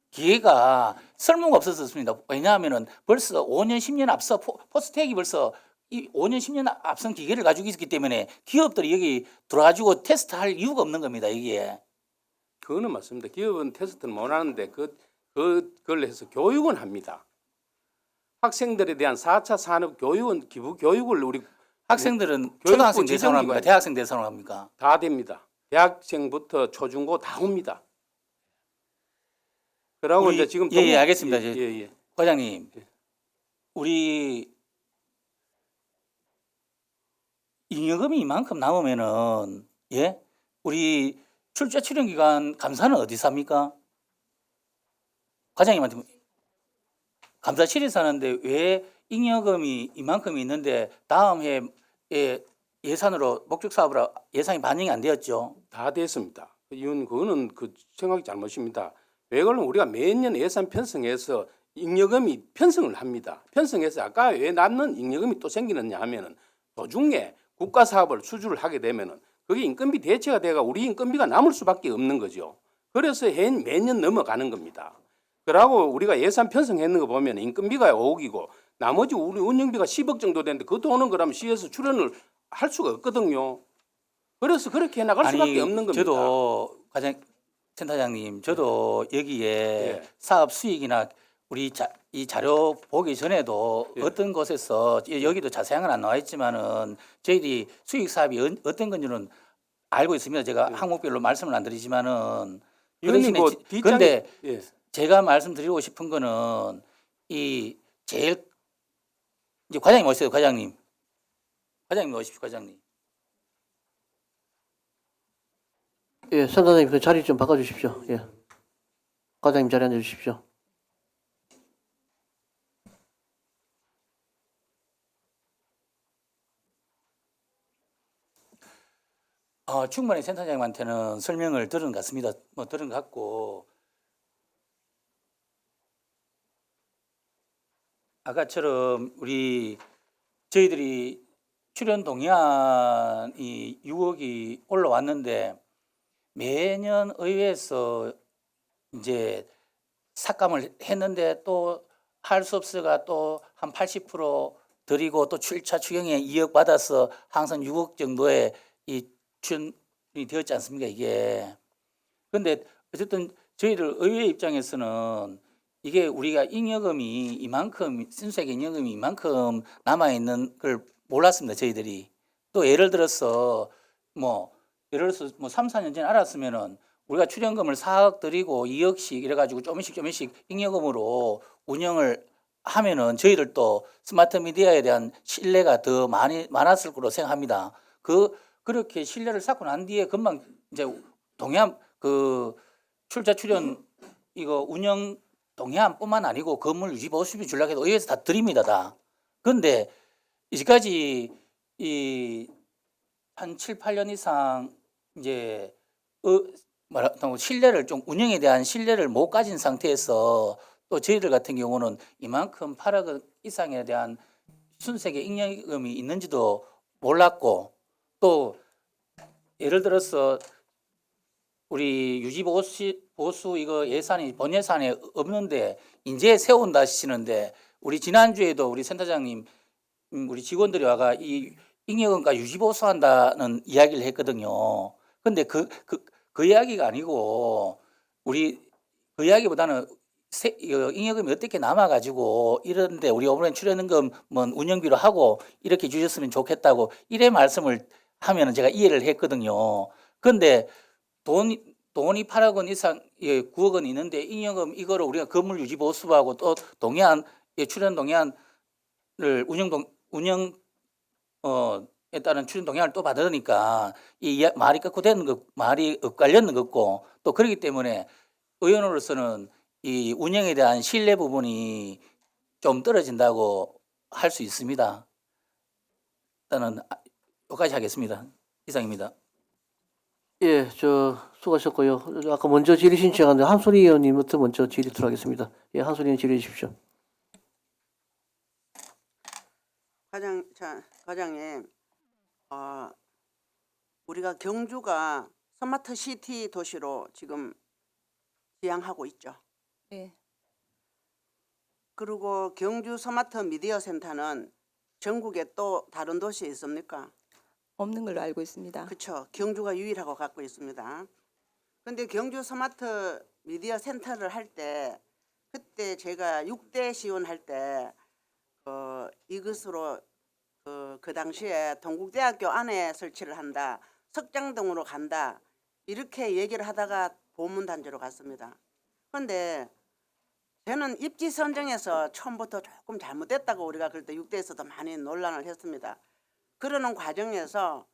Speaker 8: 기계가 쓸모가 없었습니다. 왜냐하면은 벌써 5년, 10년 앞서 포스텍이 벌써 이 5년, 10년 앞선 기계를 가지고 있었기 때문에 기업들이 여기 들어가지고 테스트할 이유가 없는 겁니다. 이게.
Speaker 10: 그거는 맞습니다. 기업은 테스트는 못 하는데 그걸 해서 교육은 합니다. 학생들에 대한 4차 산업 교육은 기부 교육을 우리
Speaker 8: 학생들은
Speaker 10: 교육부
Speaker 8: 초등학생 대상으로
Speaker 10: 지정기관.
Speaker 8: 합니까? 대학생 대상으로 합니까?
Speaker 10: 다 됩니다. 대학생부터 초중고 다 옵니다. 그러고
Speaker 8: 우리-
Speaker 10: 이제 지금
Speaker 8: 예, 알겠습니다.
Speaker 10: 예.
Speaker 8: 과장님,
Speaker 10: 예.
Speaker 8: 우리 잉여금이 이만큼 남으면은 우리 출자 출연 기간 감사는 어디서 합니까? 과장님한테 감사실에서 하는데 왜 잉여금이 이만큼 있는데 다음 해에 예산으로 목적 사업으로 예산이 반영이 안 되었죠?
Speaker 10: 다 됐습니다. 이건 그거는 그 생각이 잘못입니다. 왜 그러면 우리가 매년 예산 편성해서 잉여금이 편성을 합니다. 편성해서 아까 왜 남는 잉여금이 또 생기느냐 하면은 도중에 국가 사업을 수주를 하게 되면은 그게 인건비 대체가 돼가 우리 인건비가 남을 수밖에 없는 거죠. 그래서 매년 넘어가는 겁니다. 그러고 우리가 예산 편성했는 거 보면 인건비가 5억이고 나머지 우리 운영비가 10억 정도 되는데 그 돈은 그러면 시에서 출연을 할 수가 없거든요. 그래서 그렇게 해나갈 수밖에 없는 겁니다.
Speaker 8: 저도 센터장님, 저도 여기에
Speaker 10: 예.
Speaker 8: 사업 수익이나 우리 이 자료 보기 전에도
Speaker 10: 예.
Speaker 8: 어떤 곳에서 여기도 자세한 건 안 나와 있지만은 저희들이 수익 사업이 어떤 건지는 알고 있습니다. 제가
Speaker 10: 예.
Speaker 8: 항목별로 말씀을 안 드리지만은 그
Speaker 10: 이거는
Speaker 8: 대신에
Speaker 10: 뭐
Speaker 8: 근데
Speaker 10: 예.
Speaker 8: 제가 말씀드리고 싶은 거는 이 제일 이제 과장님 오세요. 과장님 오십시오. 과장님.
Speaker 1: 예, 센터장님 그 자리 좀 바꿔주십시오. 예, 과장님 자리 앉아주십시오.
Speaker 8: 충분히 센터장님한테는 설명을 들은 것 같습니다. 들은 것 같고 아까처럼 저희들이 출연 동의안이 6억이 올라왔는데 매년 의회에서 이제 삭감을 했는데 또 할 수 없어가 또 한 80% 드리고 또 출차 추경에 2억 받아서 항상 6억 정도의 이 출연이 되었지 않습니까 이게. 그런데 어쨌든 저희들 의회 입장에서는 이게 우리가 잉여금이 이만큼 순수하게 잉여금이 이만큼 남아 있는 걸 몰랐습니다 저희들이. 또 예를 들어서 뭐 3, 4년 전에 알았으면은 우리가 출연금을 4억 드리고 2억씩 이래가지고 조금씩 잉여금으로 운영을 하면은 저희들도 스마트 미디어에 대한 신뢰가 더 많았을 거로 생각합니다. 그렇게 신뢰를 쌓고 난 뒤에 금방 이제 동해안 그 출자 출연 이거 운영 동해안뿐만 아니고 건물 유지 보수비 주려고 해도 의회에서 다 드립니다 다. 그런데 이제까지 한 7, 8년 이상 이제 신뢰를 좀 운영에 대한 신뢰를 못 가진 상태에서 또 저희들 같은 경우는 이만큼 8억 이상에 대한 순수하게 잉여금이 있는지도 몰랐고 또 예를 들어서 우리 유지 보수 이거 예산이 본 예산에 없는데 이제 세운다 하시는데 우리 지난주에도 우리 센터장님 우리 직원들이 와가 이 잉여금과 유지 보수한다는 이야기를 했거든요. 근데 그 이야기가 아니고 우리 그 이야기보다는 잉여금이 어떻게 남아가지고 이런데 우리 오브라인 출연금 뭐 운영비로 하고 이렇게 주셨으면 좋겠다고 이래 말씀을 하면은 제가 이해를 했거든요. 그런데 돈이 8억 원 이상, 9억 원 있는데 잉여금 이거를 우리가 건물 유지 보수하고 또 동해안 출연 동해안을 운영에 따른 출연 동해안을 또 받으니까 이 말이 깎고 되는 거 말이 엇갈렸는 것고 또 그렇기 때문에 의원으로서는 이 운영에 대한 신뢰 부분이 좀 떨어진다고 할 수 있습니다. 일단은 여기까지 하겠습니다. 이상입니다.
Speaker 1: 예, 수고하셨고요. 아까 먼저 질의 신청한 한순희 의원님부터 먼저 질의 들어가겠습니다. 예, 한순희 의원 질의해 주십시오.
Speaker 4: 과장님, 우리가 경주가 스마트 시티 도시로 지금 지향하고 있죠.
Speaker 9: 네.
Speaker 4: 그리고 경주 스마트 미디어 센터는 전국에 또 다른 도시에 있습니까?
Speaker 9: 없는 걸로 알고 있습니다.
Speaker 4: 그렇죠. 경주가 유일하고 갖고 있습니다. 그런데 경주 스마트 미디어 센터를 할 때 그때 제가 6대 시원할 때 이것으로 그 당시에 동국대학교 안에 설치를 한다. 석장동으로 간다. 이렇게 얘기를 하다가 보문단지로 갔습니다. 그런데 저는 입지 선정에서 처음부터 조금 잘못됐다고 우리가 그때 6대에서도 많이 논란을 했습니다. 그러는 과정에서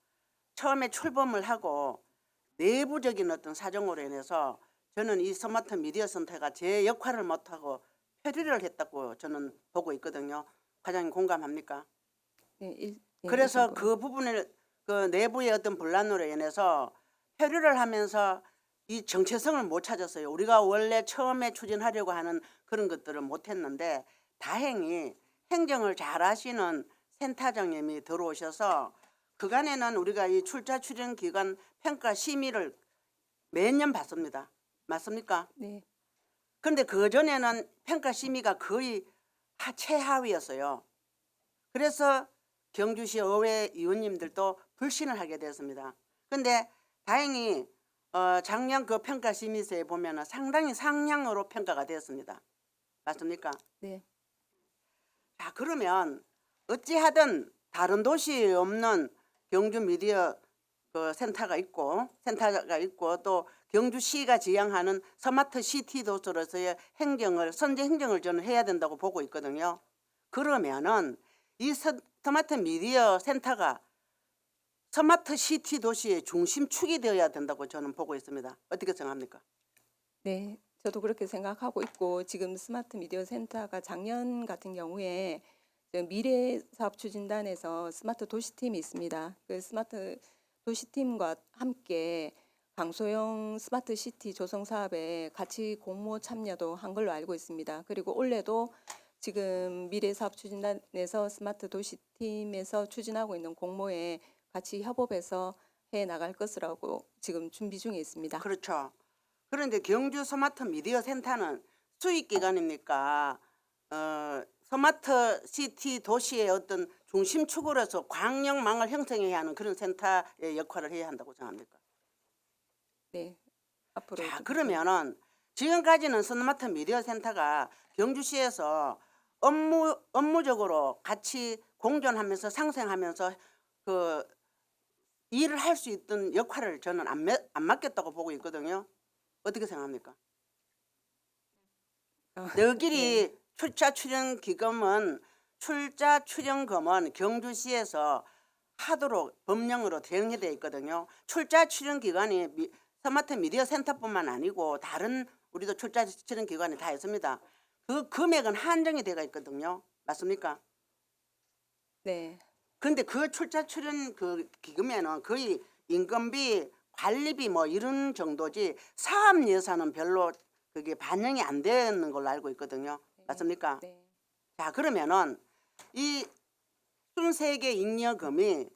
Speaker 4: 처음에 출범을 하고 내부적인 어떤 사정으로 인해서 저는 이 스마트 미디어 센터가 제 역할을 못하고 표류를 했다고 저는 보고 있거든요. 과장님 공감합니까?
Speaker 9: 네,
Speaker 4: 그래서 그 부분을 그 내부의 어떤 분란으로 인해서 표류를 하면서 이 정체성을 못 찾았어요. 우리가 원래 처음에 추진하려고 하는 그런 것들을 못했는데 다행히 행정을 잘 하시는 센터장님이 들어오셔서 그간에는 우리가 이 출자 출연 기관 평가 심의를 매년 받습니다. 맞습니까?
Speaker 9: 네.
Speaker 4: 그런데 그 전에는 평가 심의가 거의 최하위였어요. 그래서 경주시 의회 의원님들도 불신을 하게 됐습니다. 그런데 다행히 작년 그 평가 심의서에 보면 상당히 상향으로 평가가 되었습니다. 맞습니까?
Speaker 9: 네.
Speaker 4: 자, 그러면 어찌하든 다른 도시에 없는 경주 미디어 센터가 있고 또 경주시가 지향하는 스마트 시티 도시로서의 선제 행정을 저는 해야 된다고 보고 있거든요. 그러면은 이 스마트 미디어 센터가 스마트 시티 도시의 중심축이 되어야 된다고 저는 보고 있습니다. 어떻게 생각합니까?
Speaker 9: 네, 저도 그렇게 생각하고 있고 지금 스마트 미디어 센터가 작년 같은 경우에 미래사업추진단에서 스마트 도시팀이 있습니다. 그 스마트 도시팀과 함께 강소형 스마트 시티 조성 사업에 같이 공모 참여도 한 걸로 알고 있습니다. 그리고 올해도 지금 미래사업추진단에서 스마트 도시팀에서 추진하고 있는 공모에 같이 협업해서 해 나갈 것이라고 지금 준비 중에 있습니다.
Speaker 4: 그렇죠. 그런데 경주 스마트 미디어 센터는 수익기관입니까? 스마트 시티 도시의 어떤 중심축으로서 광역망을 형성해야 하는 그런 센터의 역할을 해야 한다고 생각합니까?
Speaker 9: 네, 앞으로
Speaker 4: 자, 그러면은 지금까지는 스마트 미디어 센터가 경주시에서 업무적으로 같이 공존하면서 상생하면서 그 일을 할 수 있던 역할을 저는 안 맡겼다고 보고 있거든요. 어떻게 생각합니까? 너희들이 출자 출연 기금은 경주시에서 하도록 법령으로 대응되어 있거든요. 출자 출연 기관이 스마트 미디어 센터뿐만 아니고 다른 우리도 출자 출연 기관이 다 있습니다. 그 금액은 한정이 되어 있거든요. 맞습니까?
Speaker 9: 네,
Speaker 4: 그런데 그 출자 출연 그 기금에는 거의 인건비, 관리비 뭐 이런 정도지 사업 예산은 별로 그게 반영이 안 되는 걸로 알고 있거든요. 맞습니까?
Speaker 9: 네.
Speaker 4: 자, 그러면은 이 순세계 잉여금이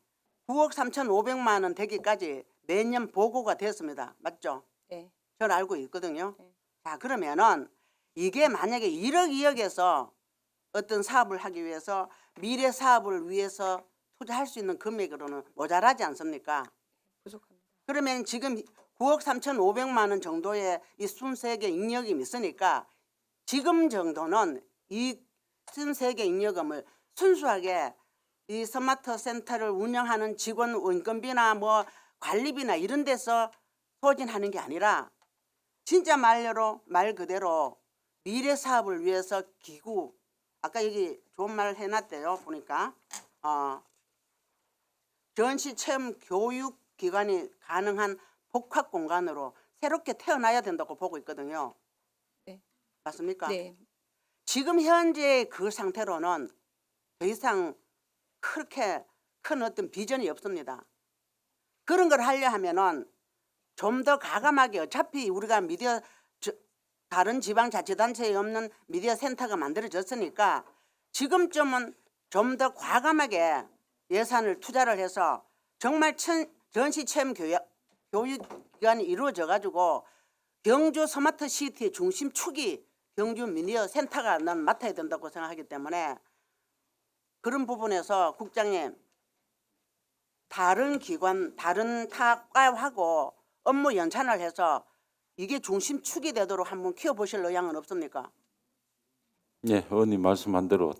Speaker 4: 9억 3,500만 원 되기까지 매년 보고가 됐습니다. 맞죠?
Speaker 9: 네.
Speaker 4: 저는 알고 있거든요.
Speaker 9: 네.
Speaker 4: 자, 그러면은 이게 만약에 1억 2억에서 어떤 사업을 하기 위해서 미래 사업을 위해서 투자할 수 있는 금액으로는 모자라지 않습니까?
Speaker 9: 부족합니다.
Speaker 4: 그러면 지금 9억 3,500만 원 정도의 이 순세계 잉여금이 있으니까 지금 정도는 이 순세계 잉여금을 순수하게 이 스마트 센터를 운영하는 직원 인건비나 뭐 관리비나 이런 데서 소진하는 게 아니라 진짜 말 그대로 미래 사업을 위해서 기구, 아까 여기 좋은 말 해놨대요. 보니까 전시 체험 교육 기관이 가능한 복합 공간으로 새롭게 태어나야 된다고 보고 있거든요.
Speaker 9: 네.
Speaker 4: 맞습니까?
Speaker 9: 네.
Speaker 4: 지금 현재 그 상태로는 더 이상 그렇게 큰 어떤 비전이 없습니다. 그런 걸 하려 하면은 좀 더 과감하게, 어차피 우리가 다른 지방자치단체에 없는 미디어 센터가 만들어졌으니까 지금쯤은 좀 더 과감하게 예산을 투자를 해서 정말 전시 체험 교육기관이 이루어져 가지고 경주 스마트 시티의 중심축이 경주 미디어 센터가 난 맡아야 된다고 생각하기 때문에 그런 부분에서 국장님, 다른 기관, 다른 타과하고 업무 연찬을 해서 이게 중심축이 되도록 한번 키워보실 의향은 없습니까?
Speaker 7: 예, 의원님 말씀한 대로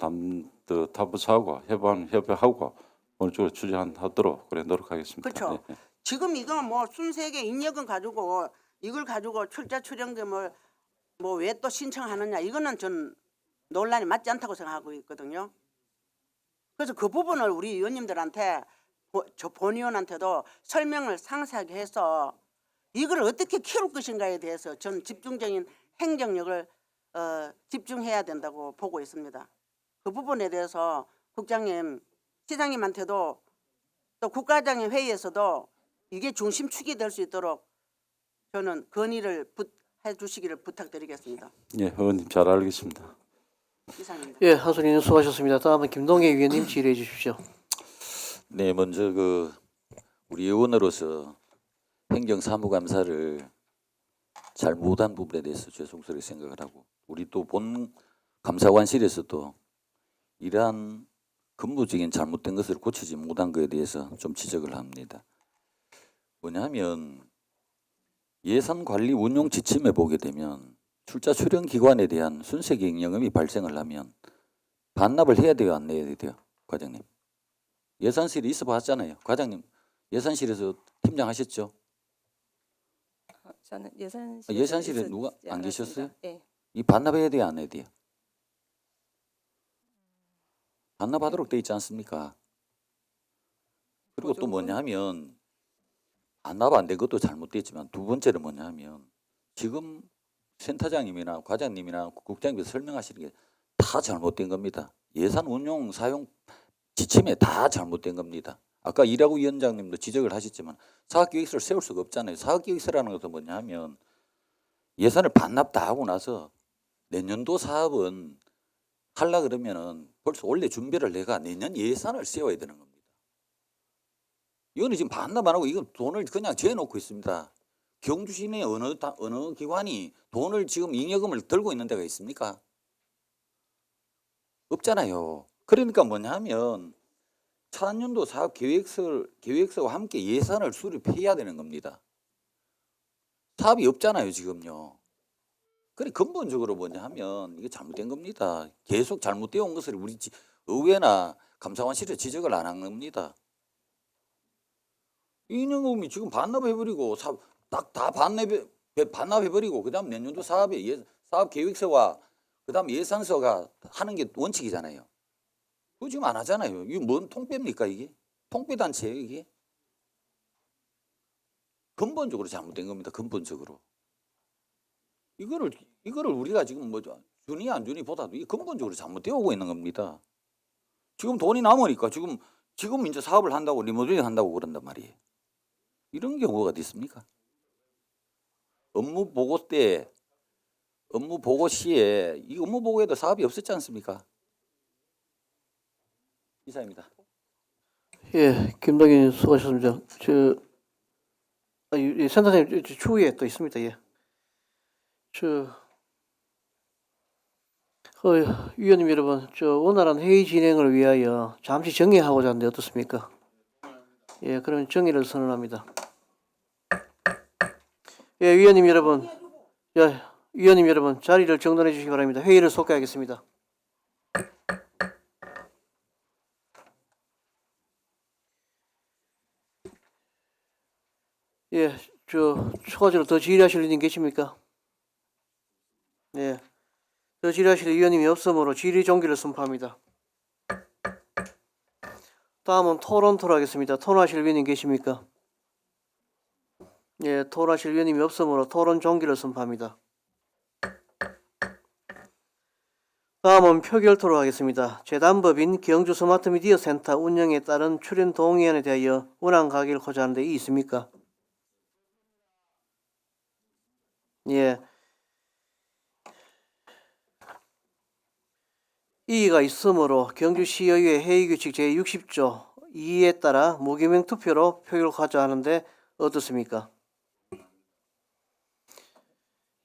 Speaker 7: 타부사하고 협의하고 어느 쪽으로 추진하도록 그래 노력하겠습니다.
Speaker 4: 그렇죠.
Speaker 7: 네.
Speaker 4: 지금 이거 뭐 순수하게 인력은 가지고 이걸 가지고 출자 출연금을 뭐 왜 또 신청하느냐, 이거는 전 논란이 맞지 않다고 생각하고 있거든요. 그래서 그 부분을 우리 의원님들한테, 저 본의원한테도 설명을 상세하게 해서 이걸 어떻게 키울 것인가에 대해서 전 집중적인 행정력을 집중해야 된다고 보고 있습니다. 그 부분에 대해서 국장님, 시장님한테도 또 국가장의 회의에서도 이게 중심축이 될 수 있도록 저는 건의를 해주시기를 부탁드리겠습니다.
Speaker 7: 예, 의원님 잘 알겠습니다.
Speaker 4: 이상입니다.
Speaker 1: 예, 하수님 수고하셨습니다. 다음은 김동애 위원님 질의해 주십시오.
Speaker 6: 네, 먼저 우리 의원으로서 행정사무감사를 잘 못한 부분에 대해서 죄송스럽게 생각을 하고, 우리 또 본 감사관실에서도 이러한 근무적인 잘못된 것을 고치지 못한 것에 대해서 좀 지적을 합니다. 뭐냐면 예산관리 운용 지침에 보게 되면 출자 출연 기관에 대한 순세 경영음이 발생을 하면 반납을 해야 돼요, 안 해야 돼요, 과장님? 예산실에 있어 봤잖아요. 과장님 예산실에서 팀장 하셨죠?
Speaker 9: 저는
Speaker 6: 예산실에 누가 안 계셨어요?
Speaker 9: 네.
Speaker 6: 이 반납해야 돼요, 안 해야 돼요? 반납하도록 돼 있지 않습니까? 그리고 또 뭐냐 하면 반납 안 된 것도 잘못됐지만, 두 번째는 뭐냐 하면 지금 센터장님이나 과장님이나 국장님께서 설명하시는 게 다 잘못된 겁니다. 예산 운용 사용 지침에 다 잘못된 겁니다. 아까 이라구 위원장님도 지적을 하셨지만 사업계획서를 세울 수가 없잖아요. 사업계획서라는 것은 뭐냐 하면 예산을 반납 다 하고 나서 내년도 사업은 하려 그러면은 벌써 원래 준비를 내가 내년 예산을 세워야 되는 겁니다. 이거는 지금 반납 안 하고 이거 돈을 그냥 재놓고 있습니다. 경주시 내 어느 기관이 돈을 지금 잉여금을 들고 있는 데가 있습니까? 없잖아요. 그러니까 뭐냐 하면 차년도 사업 계획서와 함께 예산을 수립해야 되는 겁니다. 사업이 없잖아요, 지금요. 그래 근본적으로 뭐냐 하면 이게 잘못된 겁니다. 계속 잘못되어 온 것을 우리 의회나 감사관실에 지적을 안 한 겁니다. 잉여금이 지금 반납해버리고 딱 다 반납해버리고 그다음 내년도 사업 계획서와 그다음 예산서가 하는 게 원칙이잖아요. 그거 지금 안 하잖아요. 이게 뭔 통배입니까 이게? 통배 단체예요 이게? 근본적으로 잘못된 겁니다. 근본적으로. 이거를 우리가 지금 주니 안 주니 보다도 이게 근본적으로 잘못되어 오고 있는 겁니다. 지금 돈이 남으니까 지금 이제 사업을 한다고 리모델링 한다고 그런단 말이에요. 이런 경우가 어디 있습니까? 업무 보고 시에 이 업무 보고에도 사업이 없었지 않습니까? 이사입니다.
Speaker 1: 예, 김동현 수고하셨습니다. 센터장님 추후에 또 있습니다. 예. 위원님 여러분, 원활한 회의 진행을 위하여 잠시 정회하고자 하는데 어떻습니까? 예, 그러면 정회를 선언합니다. 예, 위원님 여러분, 자리를 정돈해 주시기 바랍니다. 회의를 속개하겠습니다. 예, 추가적으로 더 질의하실 의원님 계십니까? 네. 더 질의하실 의원님이 없으므로 질의 종기를 선포합니다. 다음은 토론토로 하겠습니다. 토론하실 의원님 계십니까? 예, 토론하실 의원님이 없으므로 토론 종기를 선포합니다. 다음은 표결토로 하겠습니다. 재단법인 경주 스마트 미디어 센터 운영에 따른 출연 동의안에 대하여 원안 가결코자 하는데 이 있습니까? 예. 이의가 있으므로 경주시의회 회의규칙 제60조 2에 따라 무기명 투표로 표결코자 하는데 어떻습니까?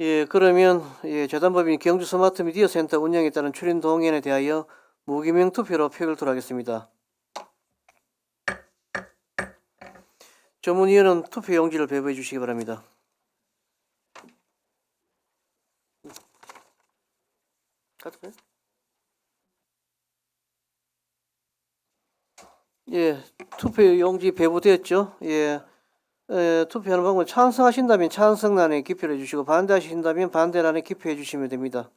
Speaker 1: 예, 그러면 재단법인 경주 스마트 미디어 센터 운영에 따른 출연 동의안에 대하여 무기명 투표로 표결토록 하겠습니다. 전문위원은 투표 용지를 배부해 주시기 바랍니다. 예, 투표 용지 배부되었죠? 예. 투표하는 방법은 찬성하신다면 찬성란에 기표를 해주시고 반대하신다면 반대란에 기표해 주시면 됩니다.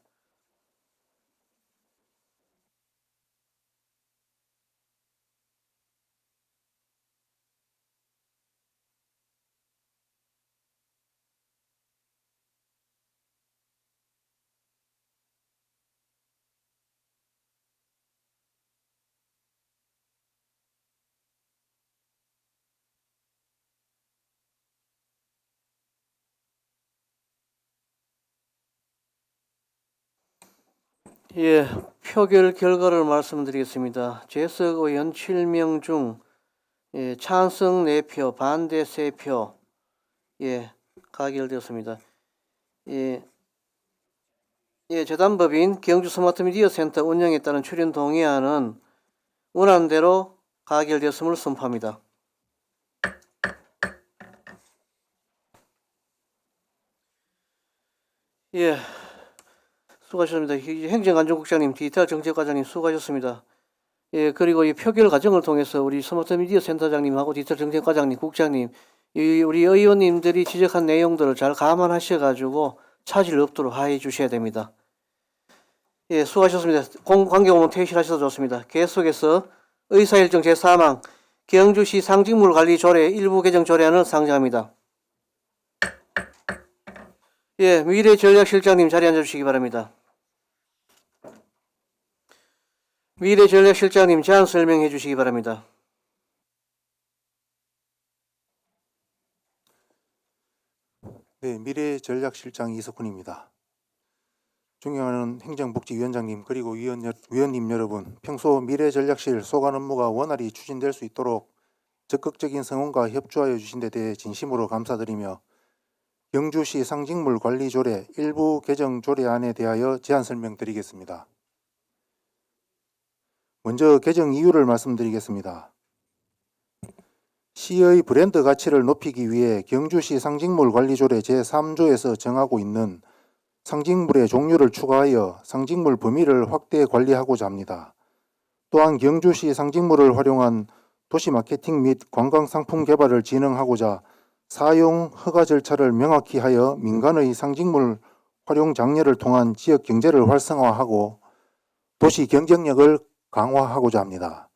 Speaker 1: 예, 표결 결과를 말씀드리겠습니다. 재석 의원 7명 중 찬성 4표, 반대 3표 가결되었습니다. 재단법인 경주 스마트 미디어 센터 운영에 따른 출연 동의안은 원안대로 가결되었음을 선포합니다. 예. 수고하셨습니다. 행정안전국장님, 디지털 정책과장님 수고하셨습니다. 예, 그리고 이 표결 과정을 통해서 우리 스마트 미디어 센터장님하고 디지털 정책과장님, 국장님, 우리 의원님들이 지적한 내용들을 잘 감안하셔가지고 차질 없도록 하해 주셔야 됩니다. 예, 수고하셨습니다. 관계공무원 퇴실하셔서 좋습니다. 계속해서 의사일정 제4항 경주시 상징물 관리 조례 일부 개정 조례안을 상정합니다. 예, 미래전략실장님 자리에 앉아주시기 바랍니다. 미래전략실장님 제안 설명해 주시기 바랍니다.
Speaker 11: 네, 미래전략실장 이석훈입니다. 존경하는 행정복지위원장님 그리고 위원님 여러분, 평소 미래전략실 소관 업무가 원활히 추진될 수 있도록 적극적인 성원과 협조하여 주신 데 대해 진심으로 감사드리며 경주시 상징물 관리 조례 일부 개정 조례안에 대하여 제안 설명드리겠습니다. 먼저 개정 이유를 말씀드리겠습니다. 시의 브랜드 가치를 높이기 위해 경주시 상징물 관리 조례 제3조에서 정하고 있는 상징물의 종류를 추가하여 상징물 범위를 확대 관리하고자 합니다. 또한 경주시 상징물을 활용한 도시 마케팅 및 관광 상품 개발을 진행하고자 사용 허가 절차를 명확히 하여 민간의 상징물 활용 장려를 통한 지역 경제를 활성화하고 도시 경쟁력을 강화하고자 합니다.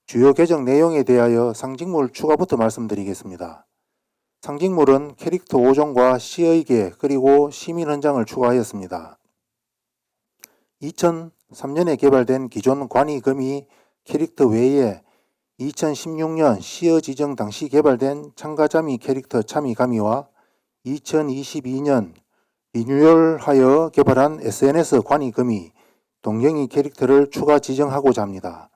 Speaker 11: 주요 개정 내용에 대하여 상징물 추가부터 말씀드리겠습니다. 상징물은 캐릭터 5종과 시의계 그리고 시민 현장을 추가하였습니다. 2003년에 개발된 기존 관이금이 캐릭터 외에 2016년 시의 지정 당시 개발된 참가자미 캐릭터 참이가미와 2022년 리뉴얼하여 개발한 SNS 관이금이 동경이 캐릭터를 추가 지정하고자 합니다.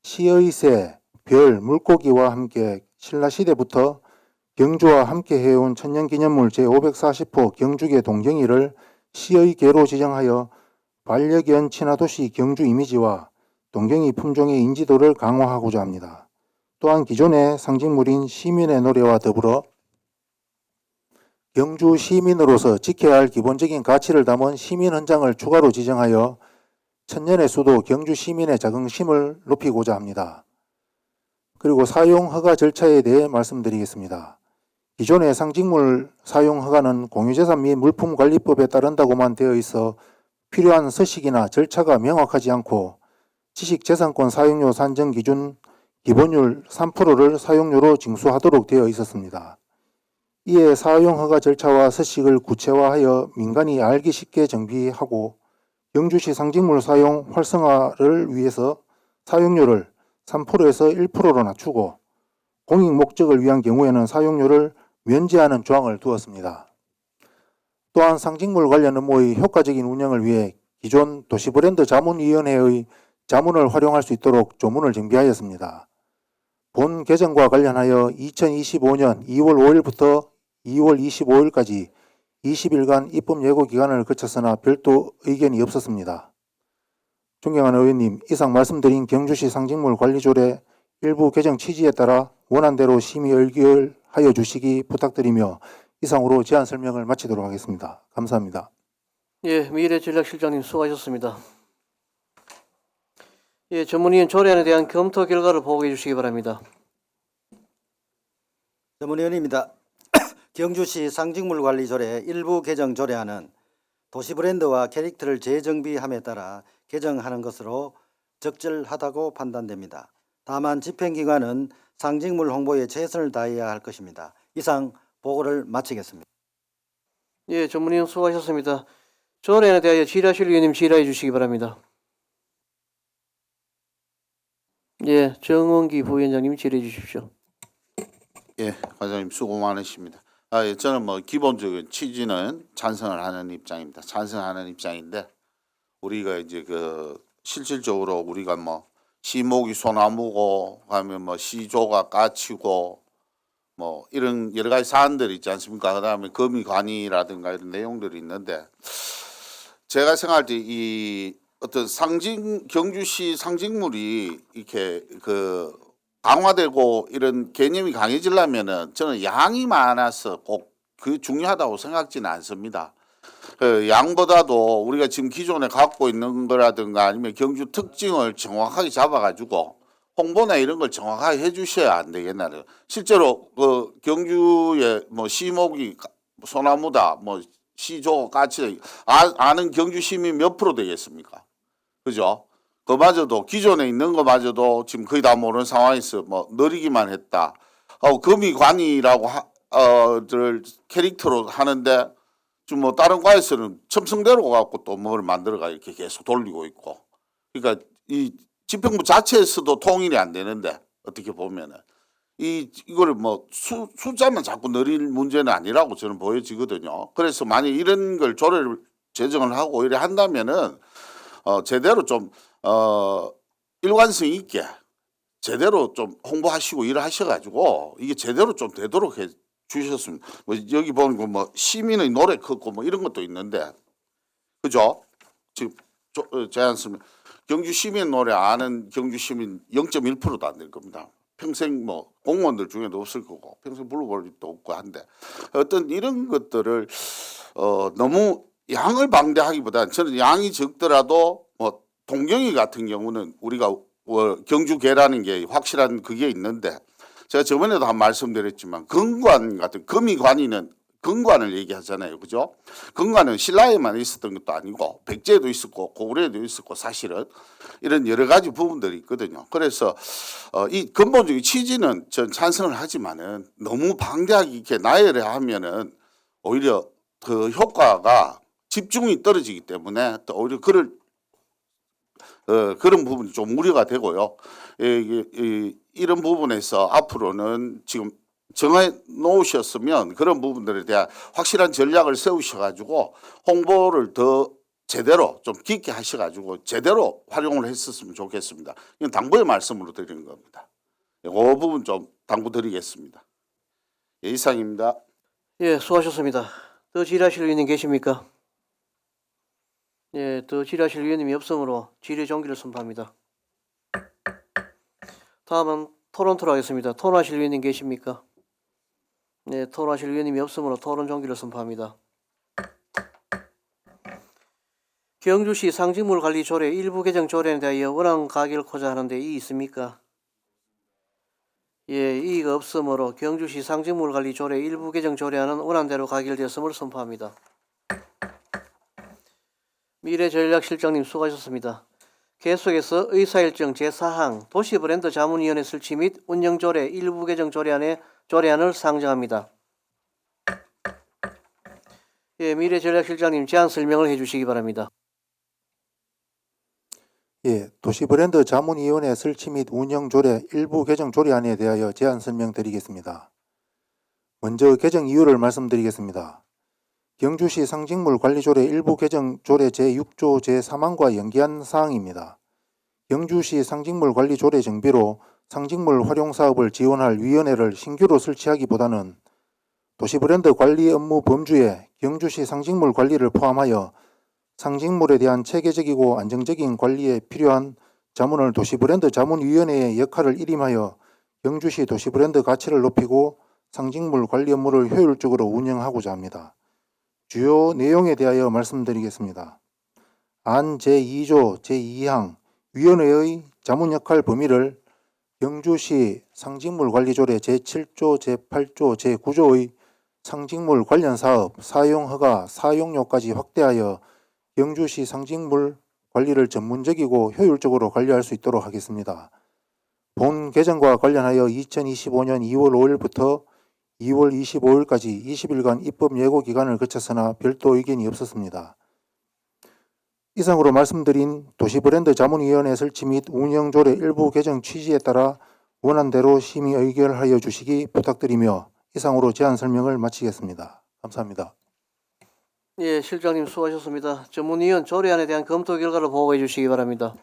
Speaker 11: 시의 새, 별, 물고기와 함께 신라시대부터 경주와 함께 해온 천년기념물 제540호 경주계 동경이를 시의 계로 지정하여 반려견 친화도시 경주 이미지와 동경이 품종의 인지도를 강화하고자 합니다. 또한 기존의 상징물인 시민의 노래와 더불어 경주 시민으로서 지켜야 할 기본적인 가치를 담은 시민 헌장을 추가로 지정하여 천년의 수도 경주 시민의 자긍심을 높이고자 합니다. 그리고 사용 허가 절차에 대해 말씀드리겠습니다. 기존의 상징물 사용 허가는 공유재산 및 물품관리법에 따른다고만 되어 있어 필요한 서식이나 절차가 명확하지 않고 지식재산권 사용료 산정 기준 기본율 3%를 사용료로 징수하도록 되어 있었습니다. 이에 사용 허가 절차와 서식을 구체화하여 민간이 알기 쉽게 정비하고 경주시 상징물 사용 활성화를 위해서 사용료를 3%에서 1%로 낮추고 공익 목적을 위한 경우에는 사용료를 면제하는 조항을 두었습니다. 또한 상징물 관련 업무의 효과적인 운영을 위해 기존 도시브랜드 자문위원회의 자문을 활용할 수 있도록 조문을 정비하였습니다. 본 개정과 관련하여 2025년 2월 5일부터 2월 25일까지 20일간 입법 예고 기간을 거쳤으나 별도 의견이 없었습니다. 존경하는 의원님, 이상 말씀드린 경주시 상징물 관리조례 일부 개정 취지에 따라 원안대로 심의 의결하여 주시기 부탁드리며 이상으로 제안 설명을 마치도록 하겠습니다. 감사합니다.
Speaker 1: 예, 미래전략실장님 수고하셨습니다. 예, 전문위원 조례안에 대한 검토 결과를 보고해 주시기 바랍니다.
Speaker 2: 전문위원입니다. 경주시 상징물관리조례 일부 개정 조례안은 도시브랜드와 캐릭터를 재정비함에 따라 개정하는 것으로 적절하다고 판단됩니다. 다만 집행기관은 상징물 홍보에 최선을 다해야 할 것입니다. 이상 보고를 마치겠습니다.
Speaker 1: 예, 전문위원 수고하셨습니다. 조례안에 대하여 질의하실 위원님 질의해 주시기 바랍니다. 예, 정원기 부위원장님 질의해 주십시오.
Speaker 3: 예, 과장님 수고 많으십니다. 예, 저는 뭐 기본적인 취지는 찬성을 하는 입장입니다. 찬성하는 입장인데 우리가 이제 그 실질적으로 우리가 뭐 시목이 소나무고 하면 뭐 시조가 까치고 뭐 이런 여러 가지 사안들이 있지 않습니까? 그다음에 거미관이라든가 이런 내용들이 있는데 제가 생각할 때 이 어떤 경주시 상징물이 이렇게 그 강화되고 이런 개념이 강해지려면은 저는 양이 많아서 꼭 그 중요하다고 생각지는 않습니다. 양보다도 우리가 지금 기존에 갖고 있는 거라든가 아니면 경주 특징을 정확하게 잡아가지고 홍보나 이런 걸 정확하게 해주셔야 안 되겠나요? 실제로 그 경주에 뭐 시목이 소나무다, 뭐 시조 까치 아는 경주 시민 몇 프로 되겠습니까? 그죠? 그마저도 기존에 있는 거마저도 지금 거의 다 모르는 상황에서 뭐 느리기만 했다. 거미관이라고 들 캐릭터로 하는데 지금 뭐 다른 과에서는 첨성대로 갖고 또 뭘 만들어가 이렇게 계속 돌리고 있고. 그러니까 이 집행부 자체에서도 통일이 안 되는데 어떻게 보면은 이거를 뭐 숫자만 자꾸 늘릴 문제는 아니라고 저는 보여지거든요. 그래서 만약 이런 걸 조례를 제정을 하고 이래 한다면은 제대로 좀 일관성 있게 제대로 좀 홍보하시고 일을 하셔가지고 이게 제대로 좀 되도록 해 주셨습니다. 뭐 여기 보는 거 뭐 시민의 노래 컸고 뭐 이런 것도 있는데 그죠? 지금 제안습니다. 경주 시민 노래 아는 경주 시민 0.1%도 안 될 겁니다. 평생 뭐 공무원들 중에도 없을 거고 평생 불러볼 일도 없고 한데 어떤 이런 것들을 너무 양을 방대하기보다는 저는 양이 적더라도 뭐 동경이 같은 경우는 우리가 경주계라는 게 확실한 그게 있는데 제가 저번에도 한 말씀드렸지만 건관 같은 거미관이는 건관을 얘기하잖아요. 그죠? 건관은 신라에만 있었던 것도 아니고 백제에도 있었고 고구려에도 있었고 사실은 이런 여러 가지 부분들이 있거든요. 그래서 이 근본적인 취지는 전 찬성을 하지만은 너무 방대하게 이렇게 나열하면은 오히려 그 효과가 집중이 떨어지기 때문에 또 오히려 그런 부분이 좀 우려가 되고요. 이런 부분에서 앞으로는 지금 정해 놓으셨으면 그런 부분들에 대한 확실한 전략을 세우셔가지고 홍보를 더 제대로 좀 깊게 하셔가지고 제대로 활용을 했었으면 좋겠습니다. 이건 당부의 말씀으로 드리는 겁니다. 그 부분 좀 당부드리겠습니다. 예, 이상입니다.
Speaker 1: 예, 수고하셨습니다. 더 질의하실 위원님 계십니까? 예, 더 질의하실 위원님이 없으므로 질의 종기를 선포합니다. 다음은 토론토로 하겠습니다. 토론하실 위원님 계십니까? 네, 토론하실 위원님이 없으므로 토론 종기를 선포합니다. 경주시 상징물 관리 조례 일부 개정 조례에 대하여 원안 가결코자 하는데 이의 있습니까? 예, 이의가 없으므로 경주시 상징물관리조례 일부 개정 조례안은 원안대로 가결되었음을 선포합니다. 미래전략실장님 수고하셨습니다. 계속해서 의사일정 제4항 도시브랜드 자문위원회 설치 및 운영조례 일부 개정 조례안을 상정합니다. 예, 미래전략실장님 제안 설명을 해주시기 바랍니다.
Speaker 11: 예, 도시브랜드 자문위원회 설치 및 운영조례 일부 개정 조례안에 대하여 제안 설명드리겠습니다. 먼저 개정 이유를 말씀드리겠습니다. 경주시 상징물관리조례 일부 개정 조례 제6조 제3항과 연계한 사항입니다. 경주시 상징물관리조례 정비로 상징물 활용사업을 지원할 위원회를 신규로 설치하기보다는 도시브랜드 관리 업무 범주에 경주시 상징물 관리를 포함하여 상징물에 대한 체계적이고 안정적인 관리에 필요한 자문을 도시브랜드 자문위원회의 역할을 일임하여 경주시 도시브랜드 가치를 높이고 상징물 관리 업무를 효율적으로 운영하고자 합니다. 주요 내용에 대하여 말씀드리겠습니다. 안 제2조 제2항 위원회의 자문 역할 범위를 경주시 상징물관리조례 제7조 제8조 제9조의 상징물 관련 사업, 사용허가, 사용료까지 확대하여 경주시 상징물 관리를 전문적이고 효율적으로 관리할 수 있도록 하겠습니다. 본 개정과 관련하여 2025년 2월 5일부터 2월 25일까지 20일간 입법 예고 기간을 거쳤으나 별도 의견이 없었습니다. 이상으로 말씀드린 도시브랜드 자문위원회 설치 및 운영조례 일부 개정 취지에 따라 원안대로 심의 의결하여 주시기 부탁드리며 이상으로 제안 설명을 마치겠습니다. 감사합니다.
Speaker 1: 예, 실장님 수고하셨습니다. 전문위원 조례안에 대한 검토 결과를 보고해 주시기 바랍니다.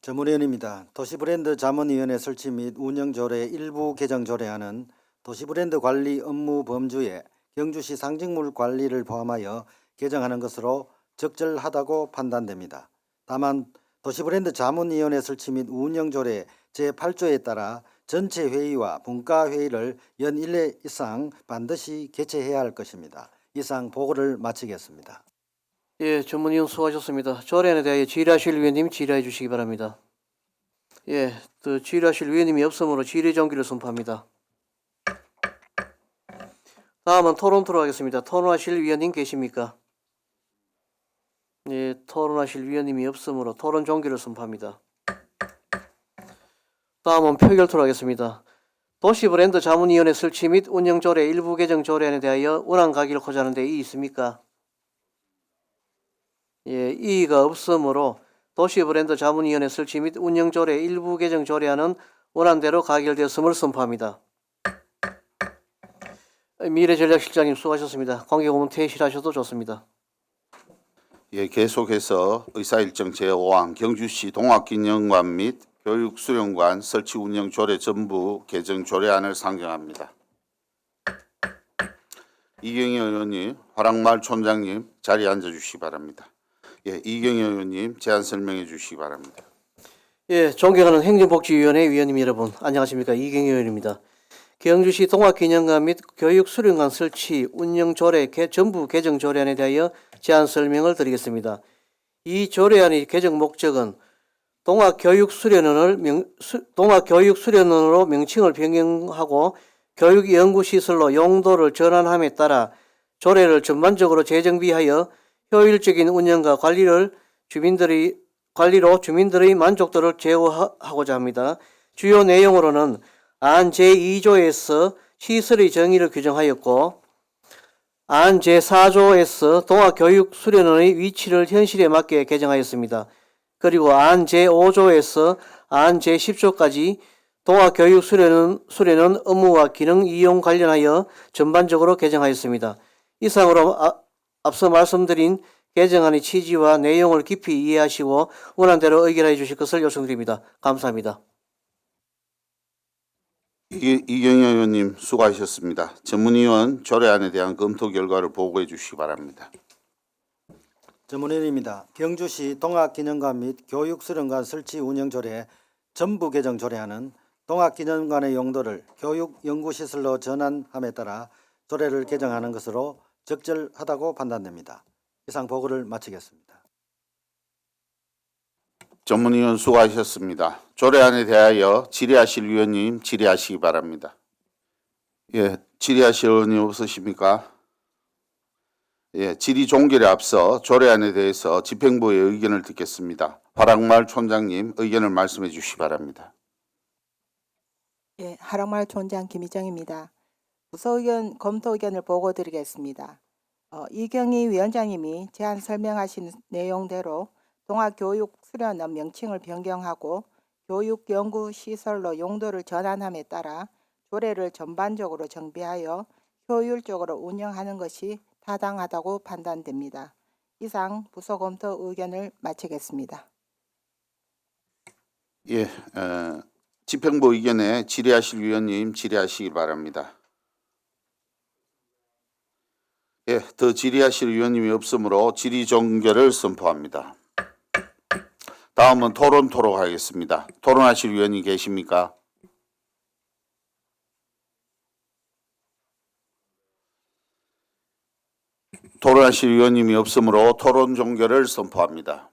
Speaker 2: 전문위원입니다. 도시브랜드 자문위원회 설치 및 운영조례 일부 개정 조례안은 도시브랜드 관리 업무 범주에 경주시 상징물 관리를 포함하여 개정하는 것으로 적절하다고 판단됩니다. 다만 도시브랜드 자문위원회 설치 및 운영조례 제8조에 따라 전체 회의와 분과회의를 연 1회 이상 반드시 개최해야 할 것입니다. 이상 보고를 마치겠습니다.
Speaker 1: 예, 전문위원 수고하셨습니다. 조례안에 대하여 질의하실 위원님 질의해 주시기 바랍니다. 예, 질의하실 위원님이 없으므로 질의 정기를 선포합니다. 다음은 토론토로 하겠습니다. 토론하실 위원님 계십니까? 예, 토론하실 위원님이 없으므로 토론 종기를 선포합니다. 다음은 표결토로 하겠습니다. 도시브랜드 자문위원회 설치 및 운영조례 일부 개정 조례안에 대하여 원안 가결하고자 하는데 이의 있습니까? 예, 이의가 없으므로 도시브랜드 자문위원회 설치 및 운영조례 일부 개정 조례안은 원안대로 가결되었음을 선포합니다. 미래전략실장님 수고하셨습니다. 관계고문 퇴실하셔도 좋습니다.
Speaker 3: 예, 계속해서 의사일정 제5항 경주시 동학기념관 및 교육수련관 설치 운영 조례 전부 개정 조례안을 상정합니다. 이경희 의원님, 화랑마을 촌장님 자리에 앉아주시기 바랍니다. 예, 이경희 의원님 제안 설명해 주시기 바랍니다.
Speaker 1: 예, 존경하는 행정복지위원회 위원님 여러분, 안녕하십니까? 이경희 의원입니다. 경주시 동학기념관 및 교육수련관 설치 운영조례 전부 개정 조례안에 대하여 제안 설명을 드리겠습니다. 이 조례안의 개정 목적은 동학교육수련원으로 명칭을 변경하고 교육연구시설로 용도를 전환함에 따라 조례를 전반적으로 재정비하여 효율적인 운영과 관리로 주민들의 만족도를 제고하고자 합니다. 주요 내용으로는 안 제2조에서 시설의 정의를 규정하였고 안 제4조에서 동학교육수련원의 위치를 현실에 맞게 개정하였습니다. 그리고 안 제5조에서 안 제10조까지 동학교육수련원 업무와 기능 이용 관련하여 전반적으로 개정하였습니다. 이상으로 앞서 말씀드린 개정안의 취지와 내용을 깊이 이해하시고 원안대로 의결해 주실 것을 요청드립니다. 감사합니다.
Speaker 3: 이경희 의원님 수고하셨습니다. 전문위원 조례안에 대한 검토 결과를 보고해 주시기 바랍니다.
Speaker 2: 전문위원입니다. 경주시 동학기념관 및 교육수련관 설치 운영조례 전부 개정 조례안은 동학기념관의 용도를 교육연구시설로 전환함에 따라 조례를 개정하는 것으로 적절하다고 판단됩니다. 이상 보고를 마치겠습니다.
Speaker 3: 전문위원 수고하셨습니다. 조례안에 대하여 질의하실 위원님 질의하시기 바랍니다. 예, 질의하실 의원님 없으십니까? 예, 질의 종결에 앞서 조례안에 대해서 집행부의 의견을 듣겠습니다. 화랑마을 촌장님 의견을 말씀해 주시기 바랍니다.
Speaker 12: 예, 하랑마을 촌장 김희정입니다. 부서 의견 검토 의견을 보고 드리겠습니다. 이경희 위원장님이 제안 설명하신 내용대로 동아교육 수련원 명칭을 변경하고 교육연구시설로 용도를 전환함에 따라 조례를 전반적으로 정비하여 효율적으로 운영하는 것이 타당하다고 판단됩니다. 이상 부서 검토 의견을 마치겠습니다.
Speaker 3: 예, 집행부 의견에 질의하실 위원님 질의하시기 바랍니다. 예, 더 질의하실 위원님이 없으므로 질의 종결을 선포합니다. 다음은 토론토록 하겠습니다. 토론하실 위원님 계십니까? 토론하실 위원님이 없으므로 토론 종결을 선포합니다.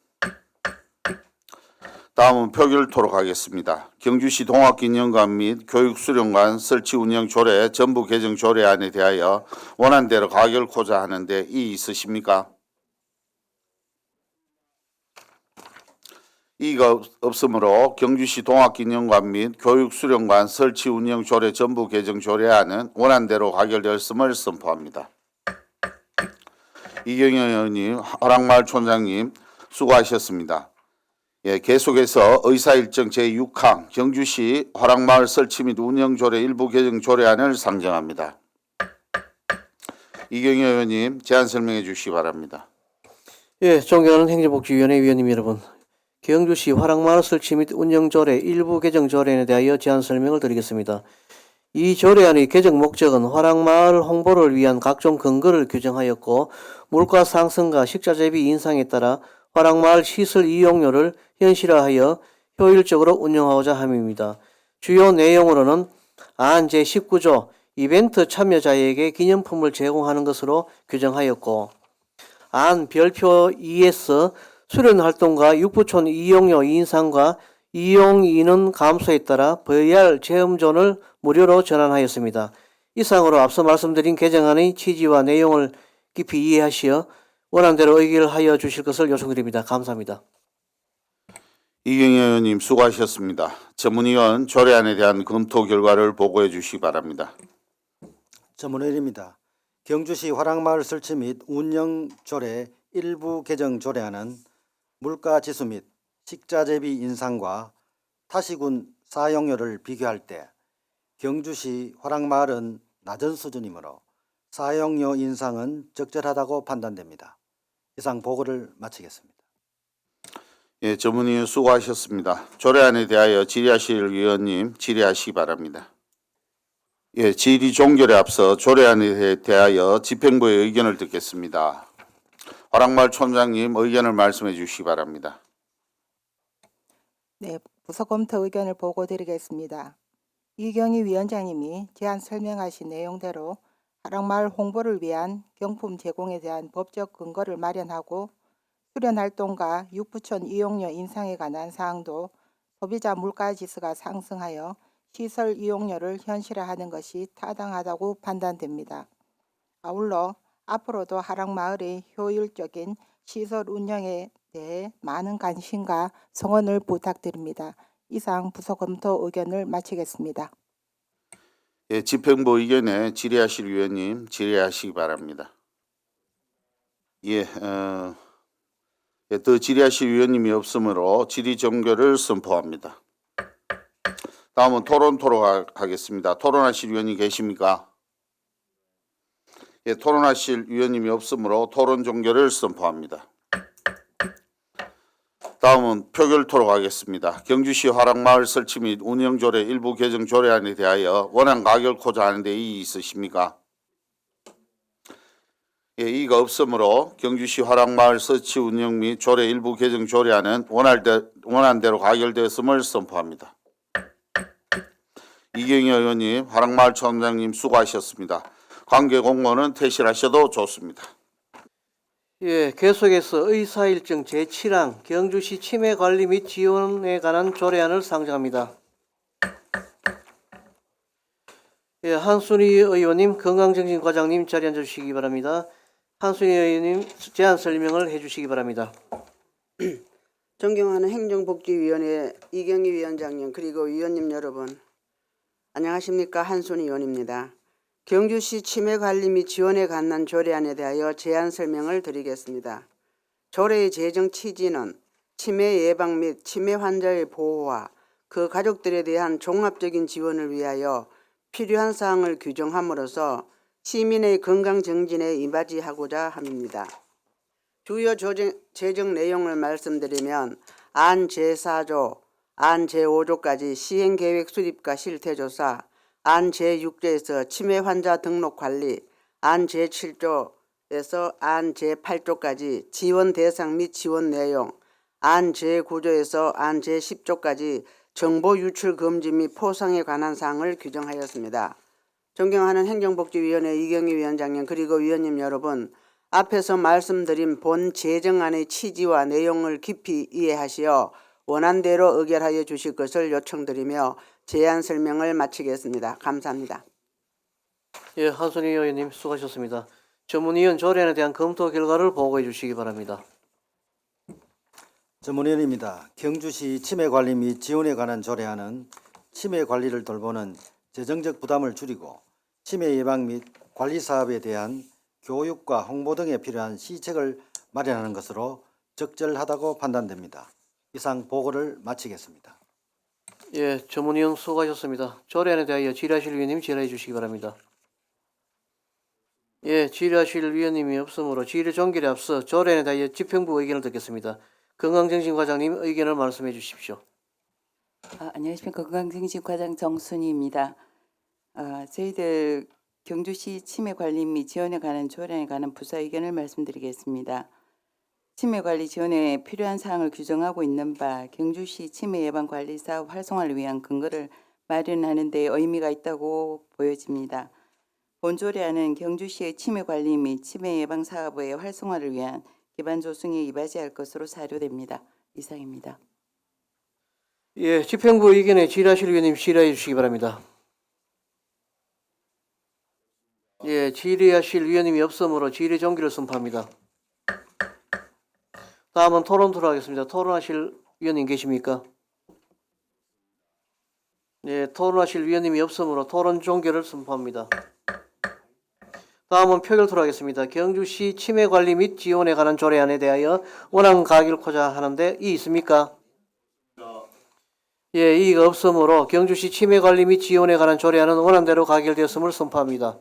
Speaker 3: 다음은 표결토록 하겠습니다. 경주시 동학기념관 및 교육수련관 설치 운영 조례 전부 개정 조례안에 대하여 원안대로 가결코자 하는데 이의 있으십니까? 이의가 없으므로 경주시 동학기념관 및 교육수련관 설치 운영 조례 전부 개정 조례안은 원안대로 가결되었음을 선포합니다. 이경영 의원님, 화랑마을 촌장님 수고하셨습니다. 예, 계속해서 의사일정 제6항 경주시 화랑마을 설치 및 운영조례 일부 개정 조례안을 상정합니다. 이경영 의원님 제안 설명해 주시기 바랍니다.
Speaker 1: 예, 존경하는 행정복지위원회 위원님 여러분, 경주시 화랑마을 설치 및 운영조례 일부 개정 조례안에 대하여 제안 설명을 드리겠습니다. 이 조례안의 개정 목적은 화랑마을 홍보를 위한 각종 근거를 규정하였고 물가 상승과 식자재비 인상에 따라 화랑마을 시설 이용료를 현실화하여 효율적으로 운영하고자 함입니다. 주요 내용으로는 안 제19조 이벤트 참여자에게 기념품을 제공하는 것으로 규정하였고 안 별표 2에서 수련활동과 육부촌 이용료 인상과 이용인원 감소에 따라 VR 체험존을 무료로 전환하였습니다. 이상으로 앞서 말씀드린 개정안의 취지와 내용을 깊이 이해하시어 원안대로 의결하여 주실 것을 요청드립니다. 감사합니다.
Speaker 3: 이경영 의원님 수고하셨습니다. 전문위원 조례안에 대한 검토 결과를 보고해 주시기 바랍니다.
Speaker 2: 전문위원입니다. 경주시 화랑마을 설치 및 운영조례 일부 개정 조례안은 물가지수 및 식자재비 인상과 타시군 사용료를 비교할 때 경주시 화랑마을은 낮은 수준이므로 사용료 인상은 적절하다고 판단됩니다. 이상 보고를 마치겠습니다.
Speaker 3: 예, 전문위원 수고하셨습니다. 조례안에 대하여 질의하실 위원님 질의하시기 바랍니다. 예, 질의 종결에 앞서 조례안에 대하여 집행부의 의견을 듣겠습니다. 화랑마을 촌장님 의견을 말씀해 주시기 바랍니다.
Speaker 12: 네, 부서 검토 의견을 보고 드리겠습니다. 이경희 위원장님이 제안 설명하신 내용대로 화랑마을 홍보를 위한 경품 제공에 대한 법적 근거를 마련하고 수련활동과 육부촌 이용료 인상에 관한 사항도 소비자 물가지수가 상승하여 시설 이용료를 현실화하는 것이 타당하다고 판단됩니다. 아울러 앞으로도 화랑마을의 효율적인 시설 운영에 대해 많은 관심과 성원을 부탁드립니다. 이상 부서 검토 의견을 마치겠습니다.
Speaker 3: 예, 집행부 의견에 질의하실 위원님 질의하시기 바랍니다. 더 질의하실 위원님이 없으므로 질의 종결을 선포합니다. 다음은 토론토록 하겠습니다. 토론하실 위원님 계십니까? 예, 토론하실 위원님이 없으므로 토론 종결을 선포합니다. 다음은 표결토록 하겠습니다. 경주시 화랑마을 설치 및 운영조례 일부 개정 조례안에 대하여 원안 가결코자 하는데 이의 있으십니까? 예, 이의가 없으므로 경주시 화랑마을 설치 운영 및 조례 일부 개정 조례안은 원안대로 가결되었음을 선포합니다. 이경희 의원님, 화랑마을 촌장님 수고하셨습니다. 관계 공무원은 퇴실하셔도 좋습니다.
Speaker 1: 예, 계속해서 의사일정 제7항 경주시 치매관리 및 지원에 관한 조례안을 상정합니다. 예, 한순희 의원님, 건강정신과장님 자리에 앉아주시기 바랍니다. 한순희 의원님 제안 설명을 해주시기 바랍니다.
Speaker 4: 존경하는 행정복지위원회 이경희 위원장님 그리고 위원님 여러분, 안녕하십니까? 한순희 의원입니다. 경주시 치매관리 및 지원에 관한 조례안에 대하여 제안 설명을 드리겠습니다. 조례의 제정 취지는 치매 예방 및 치매 환자의 보호와 그 가족들에 대한 종합적인 지원을 위하여 필요한 사항을 규정함으로써 시민의 건강 정진에 이바지하고자 합니다. 주요 제정 내용을 말씀드리면 안 제4조, 안 제5조까지 시행계획 수립과 실태조사, 안 제6조에서 치매 환자 등록 관리, 안 제7조에서 안 제8조까지 지원 대상 및 지원 내용, 안 제9조에서 안 제10조까지 정보 유출 금지 및 포상에 관한 사항을 규정하였습니다. 존경하는 행정복지위원회 이경희 위원장님 그리고 위원님 여러분, 앞에서 말씀드린 본 제정안의 취지와 내용을 깊이 이해하시어 원안대로 의결하여 주실 것을 요청드리며 제안 설명을 마치겠습니다. 감사합니다.
Speaker 1: 예, 한순희 의원님 수고하셨습니다. 전문위원 조례안에 대한 검토 결과를 보고해 주시기 바랍니다.
Speaker 2: 전문위원입니다. 경주시 치매관리 및 지원에 관한 조례안은 치매 관리를 돌보는 재정적 부담을 줄이고 치매 예방 및 관리 사업에 대한 교육과 홍보 등에 필요한 시책을 마련하는 것으로 적절하다고 판단됩니다. 이상 보고를 마치겠습니다.
Speaker 1: 예, 전문위원 수고하셨습니다. 조례안에 대하여 질의하실 위원님 질의해 주시기 바랍니다. 예, 질의하실 위원님이 없으므로 질의 종결에 앞서 조례안에 대하여 집행부 의견을 듣겠습니다. 건강정신과장님 의견을 말씀해 주십시오.
Speaker 13: 안녕하십니까. 건강정신과장 정순희입니다. 저희들 경주시 치매관리 및 지원에 관한 조례안에 관한 부서 의견을 말씀드리겠습니다. 치매관리 지원에 필요한 사항을 규정하고 있는 바 경주시 치매예방관리사업 활성화를 위한 근거를 마련하는 데 의미가 있다고 보여집니다. 본 조례안은 경주시의 치매관리 및 치매예방사업의 활성화를 위한 기반 조성에 이바지할 것으로 사료됩니다. 이상입니다.
Speaker 1: 예, 집행부 의견에 질의하실 위원님 질의해 주시기 바랍니다. 예, 질의하실 위원님이 없으므로 질의 종결을 선포합니다. 다음은 토론 들어가겠습니다. 토론하실 위원님 계십니까? 예, 토론하실 위원님이 없으므로 토론 종결을 선포합니다. 다음은 표결 들어가겠습니다. 경주시 치매관리 및 지원에 관한 조례안에 대하여 원안 가결코자 하는데 이의 있습니까? 예, 이의가 없으므로 경주시 치매관리 및 지원에 관한 조례안은 원안대로 가결되었음을 선포합니다.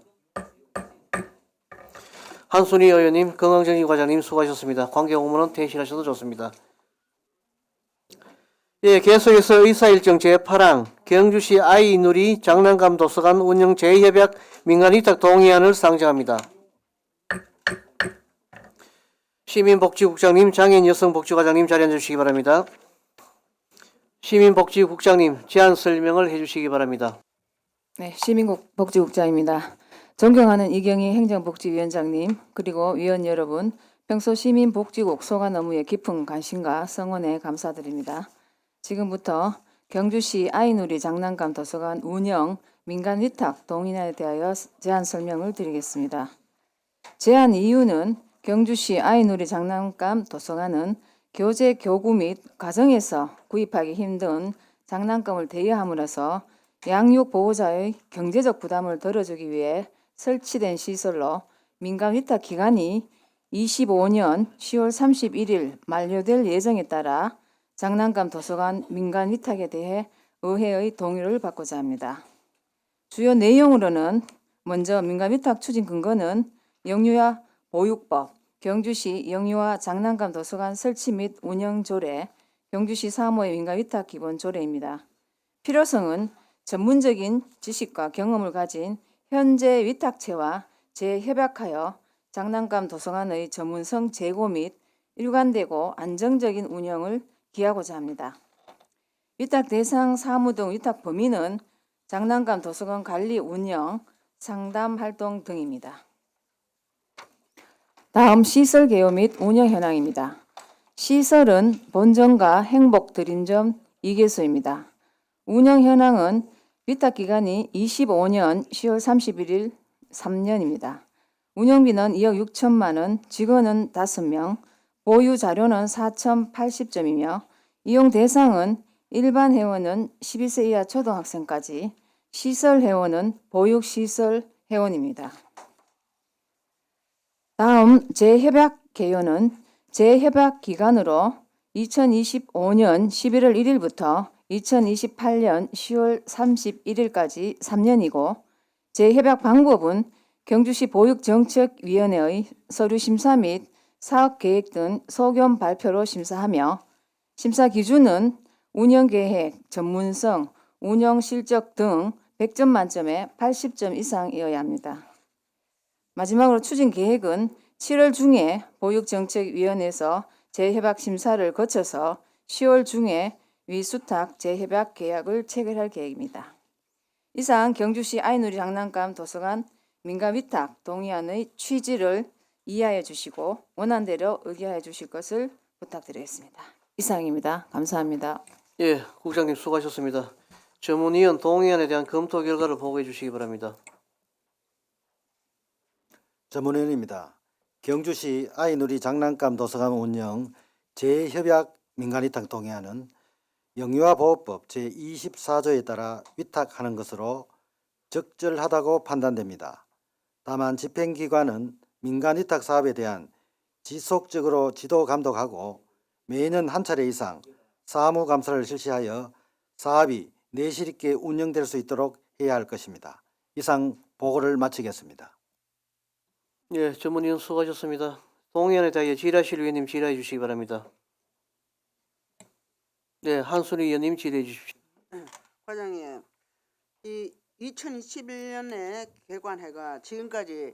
Speaker 1: 한순희 의원님, 건강정신과장님 수고하셨습니다. 관계공문은 퇴실하셔도 좋습니다. 예, 계속해서 의사일정 제8항 경주시 아이누리 장난감 도서관 운영 재협약 민간위탁 동의안을 상정합니다. 시민복지국장님, 장애인여성복지과장님 자리에 앉아주시기 바랍니다. 시민복지국장님 제안 설명을 해주시기 바랍니다.
Speaker 14: 네, 시민복지국장입니다. 존경하는 이경희 행정복지위원장님 그리고 위원 여러분, 평소 시민복지국 소관 업무에 깊은 관심과 성원에 감사드립니다. 지금부터 경주시 아이누리 장난감 도서관 운영 민간 위탁 동의안에 대하여 제안 설명을 드리겠습니다. 제안 이유는 경주시 아이누리 장난감 도서관은 교재, 교구 및 가정에서 구입하기 힘든 장난감을 대여함으로써 양육 보호자의 경제적 부담을 덜어주기 위해 설치된 시설로 민간 위탁 기간이 25년 10월 31일 만료될 예정에 따라 장난감 도서관 민간 위탁에 대해 의회의 동의를 받고자 합니다. 주요 내용으로는 먼저 민간 위탁 추진 근거는 영유아 보육법, 경주시 영유아 장난감 도서관 설치 및 운영 조례, 경주시 3호의 민간 위탁 기본 조례입니다. 필요성은 전문적인 지식과 경험을 가진 현재 위탁체와 재협약하여 장난감 도서관의 전문성 제고 및 일관되고 안정적인 운영을 기하고자 합니다. 위탁 대상 사무 등 위탁 범위는 장난감 도서관 관리 운영, 상담 활동 등입니다. 다음 시설 개요 및 운영 현황입니다. 시설은 본점과 행복 드림점 2개소입니다. 운영 현황은 위탁 기간이 25년 10월 31일 3년입니다. 운영비는 2억 6천만 원, 직원은 5명, 보유 자료는 4,080점이며 이용 대상은 일반 회원은 12세 이하 초등학생까지, 시설 회원은 보육시설 회원입니다. 다음 재협약 개요는 재협약 기간으로 2025년 11월 1일부터 2028년 10월 31일까지 3년이고 재협약 방법은 경주시 보육정책위원회의 서류 심사 및 사업계획 등 소견 발표로 심사하며 심사 기준은 운영계획, 전문성, 운영실적 등 100점 만점에 80점 이상이어야 합니다. 마지막으로 추진계획은 7월 중에 보육정책위원회에서 재협약 심사를 거쳐서 10월 중에 위수탁 재협약 계약을 체결할 계획입니다. 이상 경주시 아이누리 장난감 도서관 민간위탁 동의안의 취지를 이해해 주시고 원안대로 의결해 주실 것을 부탁드리겠습니다. 이상입니다. 감사합니다.
Speaker 1: 예, 국장님 수고하셨습니다. 전문위원 동의안에 대한 검토 결과를 보고해 주시기 바랍니다.
Speaker 2: 전문위원입니다. 경주시 아이누리 장난감 도서관 운영 재협약 민간위탁 동의안은 영유아보호법 제24조에 따라 위탁하는 것으로 적절하다고 판단됩니다. 다만 집행기관은 민간위탁 사업에 대한 지속적으로 지도 감독하고 매년 한 차례 이상 사무감사를 실시하여 사업이 내실 있게 운영될 수 있도록 해야 할 것입니다. 이상 보고를 마치겠습니다.
Speaker 1: 예, 전문위원 수고하셨습니다. 동의안에 대하여 질의하실 위원님 질의해 주시기 바랍니다. 네, 한순희 의원님 질의해 주십시오.
Speaker 4: 과장님, 이 2021년에 개관해가 지금까지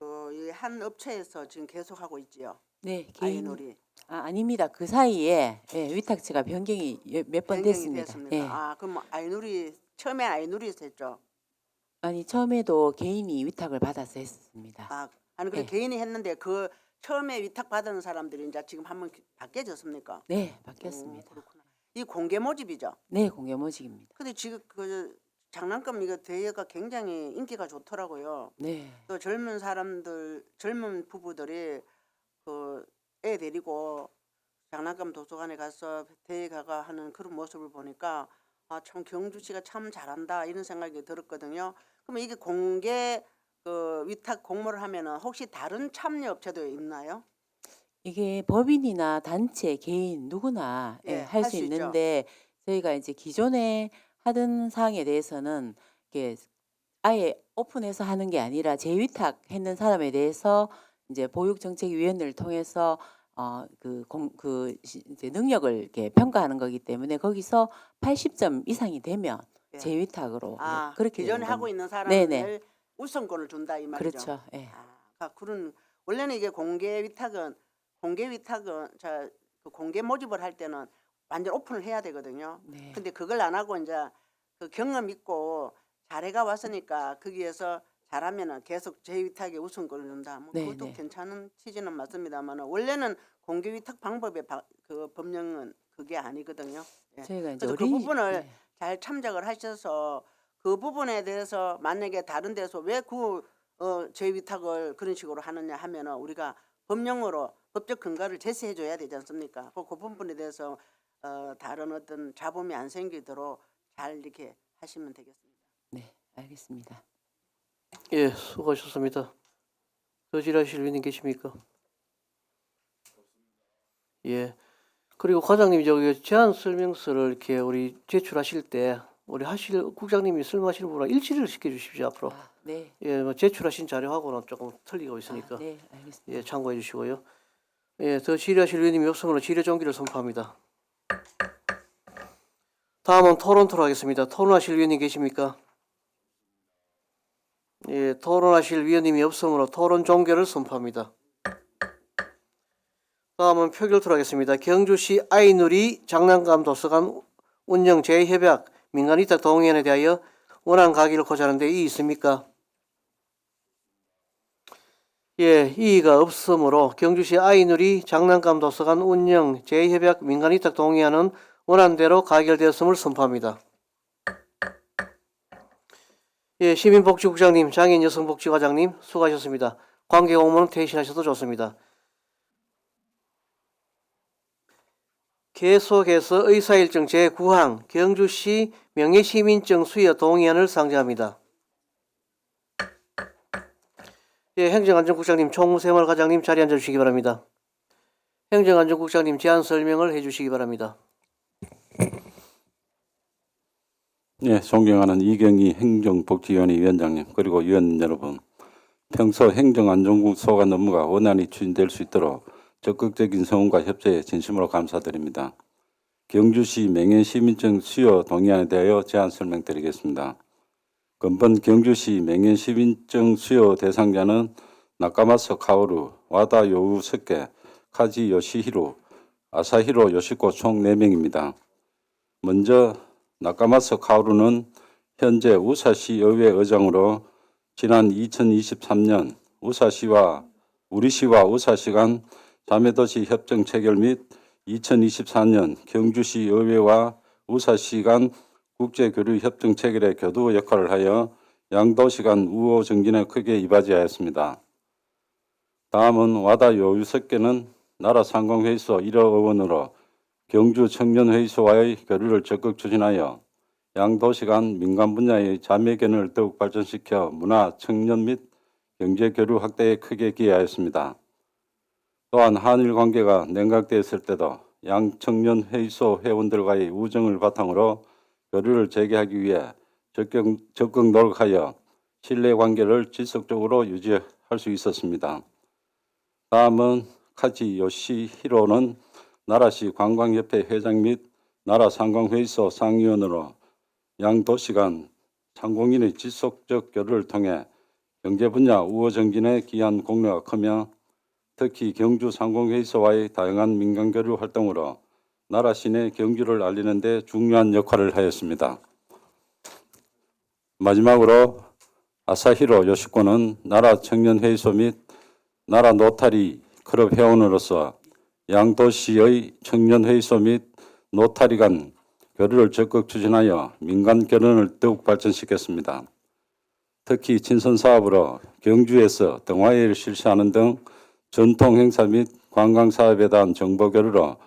Speaker 4: 이 한 업체에서 지금 계속하고 있지요.
Speaker 15: 네, 개인
Speaker 4: 아이놀이
Speaker 15: 아닙니다. 그 사이에 위탁처가 변경이 몇 번 됐습니다. 예.
Speaker 4: 아, 그럼 아이놀이 처음에 아이놀이에서 했죠.
Speaker 15: 아니 처음에도 개인이 위탁을 받아서 했습니다.
Speaker 4: 아, 아니 그
Speaker 15: 네.
Speaker 4: 개인이 했는데 그 처음에 위탁 받은 사람들이 이제 지금 한번 바뀌어졌습니까?
Speaker 15: 네, 바뀌었습니다.
Speaker 4: 그렇구나. 이 공개 모집이죠.
Speaker 15: 네, 공개 모집입니다.
Speaker 4: 근데 지금 그 장난감 이거 대회가 굉장히 인기가 좋더라고요.
Speaker 15: 네,
Speaker 4: 또 젊은 사람들, 젊은 부부들이 그 애 데리고 장난감 도서관에 가서 대회 가가 하는 그런 모습을 보니까 아, 참 경주시가 참 잘한다 이런 생각이 들었거든요. 그러면 이게 공개 그 위탁 공모를 하면은 혹시 다른 참여 업체도 있나요?
Speaker 15: 이게 법인이나 단체, 개인 누구나
Speaker 4: 예,
Speaker 15: 할
Speaker 4: 할
Speaker 15: 수
Speaker 4: 수 있죠.
Speaker 15: 있는데 저희가 이제 기존에 하던 사항에 대해서는 이렇게 아예 오픈해서 하는 게 아니라 재위탁 했는 사람에 대해서 이제 보육정책위원회를 통해서 이제 능력을 이렇게 평가하는 거기 때문에 거기서 80점 이상이 되면
Speaker 4: 예.
Speaker 15: 재위탁으로
Speaker 4: 아,
Speaker 15: 그렇게
Speaker 4: 기존에
Speaker 15: 되는
Speaker 4: 하고
Speaker 15: 겁니다.
Speaker 4: 있는 사람을
Speaker 15: 네네.
Speaker 4: 우선권을 준다 이 말이죠.
Speaker 15: 그렇죠. 예.
Speaker 4: 아, 그런 원래는 이게 공개 위탁은 자, 그 공개 모집을 할 때는 완전 오픈을 해야 되거든요.
Speaker 15: 네.
Speaker 4: 근데 그걸 안 하고 이제 그 경험 있고 잘해가 왔으니까 거기에서 잘하면은 계속 재위탁에 우선권을 준다. 뭐
Speaker 15: 네,
Speaker 4: 그것도
Speaker 15: 네.
Speaker 4: 괜찮은 취지는 맞습니다만 원래는 공개 위탁 방법의 그 법령은 그게 아니거든요. 예.
Speaker 15: 저희가 이제
Speaker 4: 그래서 그
Speaker 15: 어린이
Speaker 4: 부분을
Speaker 15: 네.
Speaker 4: 잘 참작을 하셔서 그 부분에 대해서 만약에 다른 데서 왜 그 재위탁을 그런 식으로 하느냐 하면은 우리가 법령으로 법적 근거를 제시해 줘야 되지 않습니까? 그 부분에 대해서 다른 어떤 잡음이 안 생기도록 잘 이렇게 하시면 되겠습니다.
Speaker 15: 네, 알겠습니다.
Speaker 1: 예, 수고하셨습니다. 더 질의하실 위원님 계십니까? 예. 그리고 과장님 저기 제안 설명서를 이렇게 우리 제출하실 때 우리 국장님이 설명하시는 부분과 일치를 시켜 주십시오 앞으로.
Speaker 15: 아, 네.
Speaker 1: 예, 뭐 제출하신 자료하고는 조금 틀리고 있으니까
Speaker 15: 네, 알겠습니다.
Speaker 1: 예, 참고해 주시고요. 예, 더 질의하실 위원님이 없으므로 질의 종기를 선포합니다. 다음은 토론토로 하겠습니다. 토론하실 위원님 계십니까? 예, 토론하실 위원님이 없으므로 토론 종결을 선포합니다. 다음은 표결토로 하겠습니다. 경주시 아이누리 장난감 도서관 운영 재협약 민간위탁 동의안에 대하여 원안 가기를 고자하는데 이의 있습니까? 예, 이의가 없으므로 경주시 아이누리 장난감 도서관 운영 재협약 민간위탁 동의안은 원안대로 가결되었음을 선포합니다. 예, 시민복지국장님, 장애인여성복지과장님 수고하셨습니다. 관계공무원 퇴실하셔도 좋습니다. 계속해서 의사일정 제9항 경주시 명예시민증 수여 동의안을 상정합니다. 예, 행정안전국장님, 총무생활과장님 자리에 앉아주시기 바랍니다. 행정안전국장님 제안 설명을 해주시기 바랍니다.
Speaker 7: 네, 존경하는 이경희 행정복지위원회 위원장님 그리고 위원 여러분, 평소 행정안전국 소관 업무가 원활히 추진될 수 있도록 적극적인 성원과 협조에 진심으로 감사드립니다. 경주시 명예시민증 수여 동의안에 대하여 제안 설명드리겠습니다. 근본 경주시 명예시민증 수여 대상자는 나카마스 카오루, 와다 요우스케, 카지 요시히로, 아사히로 요시코 총 4명입니다. 먼저 나카마스 카오루는 현재 우사시 의회 의장으로 지난 2023년 우사시와 우리시와 우사시 간 자매도시 협정 체결 및 2024년 경주시 의회와 우사시 간 국제교류 협정 체결의 교두 역할을 하여 양도시 간 우호 정진에 크게 이바지하였습니다. 다음은 와다 요유석계는 나라상공회의소 1호 의원으로 경주 청년회의소와의 교류를 적극 추진하여 양도시 간 민간 분야의 자매견을 더욱 발전시켜 문화, 청년 및 경제교류 확대에 크게 기여하였습니다. 또한 한일 관계가 냉각되었을 때도 양청년회의소 회원들과의 우정을 바탕으로 교류를 재개하기 위해 적극 노력하여 신뢰관계를 지속적으로 유지할 수 있었습니다. 다음은 카지 요시히로는 나라시 관광협회 회장 및 나라상공회의소 상위원으로 양도시 간 상공인의 지속적 교류를 통해 경제 분야 우호 정진에 기여한 공로가 크며 특히 경주 상공회의소와의 다양한 민간교류 활동으로 나라 시내 경주를 알리는 데 중요한 역할을 하였습니다. 마지막으로 아사히로 요시코는 나라 청년회의소 및 나라 노타리 클럽 회원으로서 양도시의 청년회의소 및 노타리 간 교류를 적극 추진하여 민간 결혼을 더욱 발전시켰습니다. 특히 친선사업으로 경주에서 동아회를 실시하는 등 전통 행사 및 관광사업에 대한 정보 교류로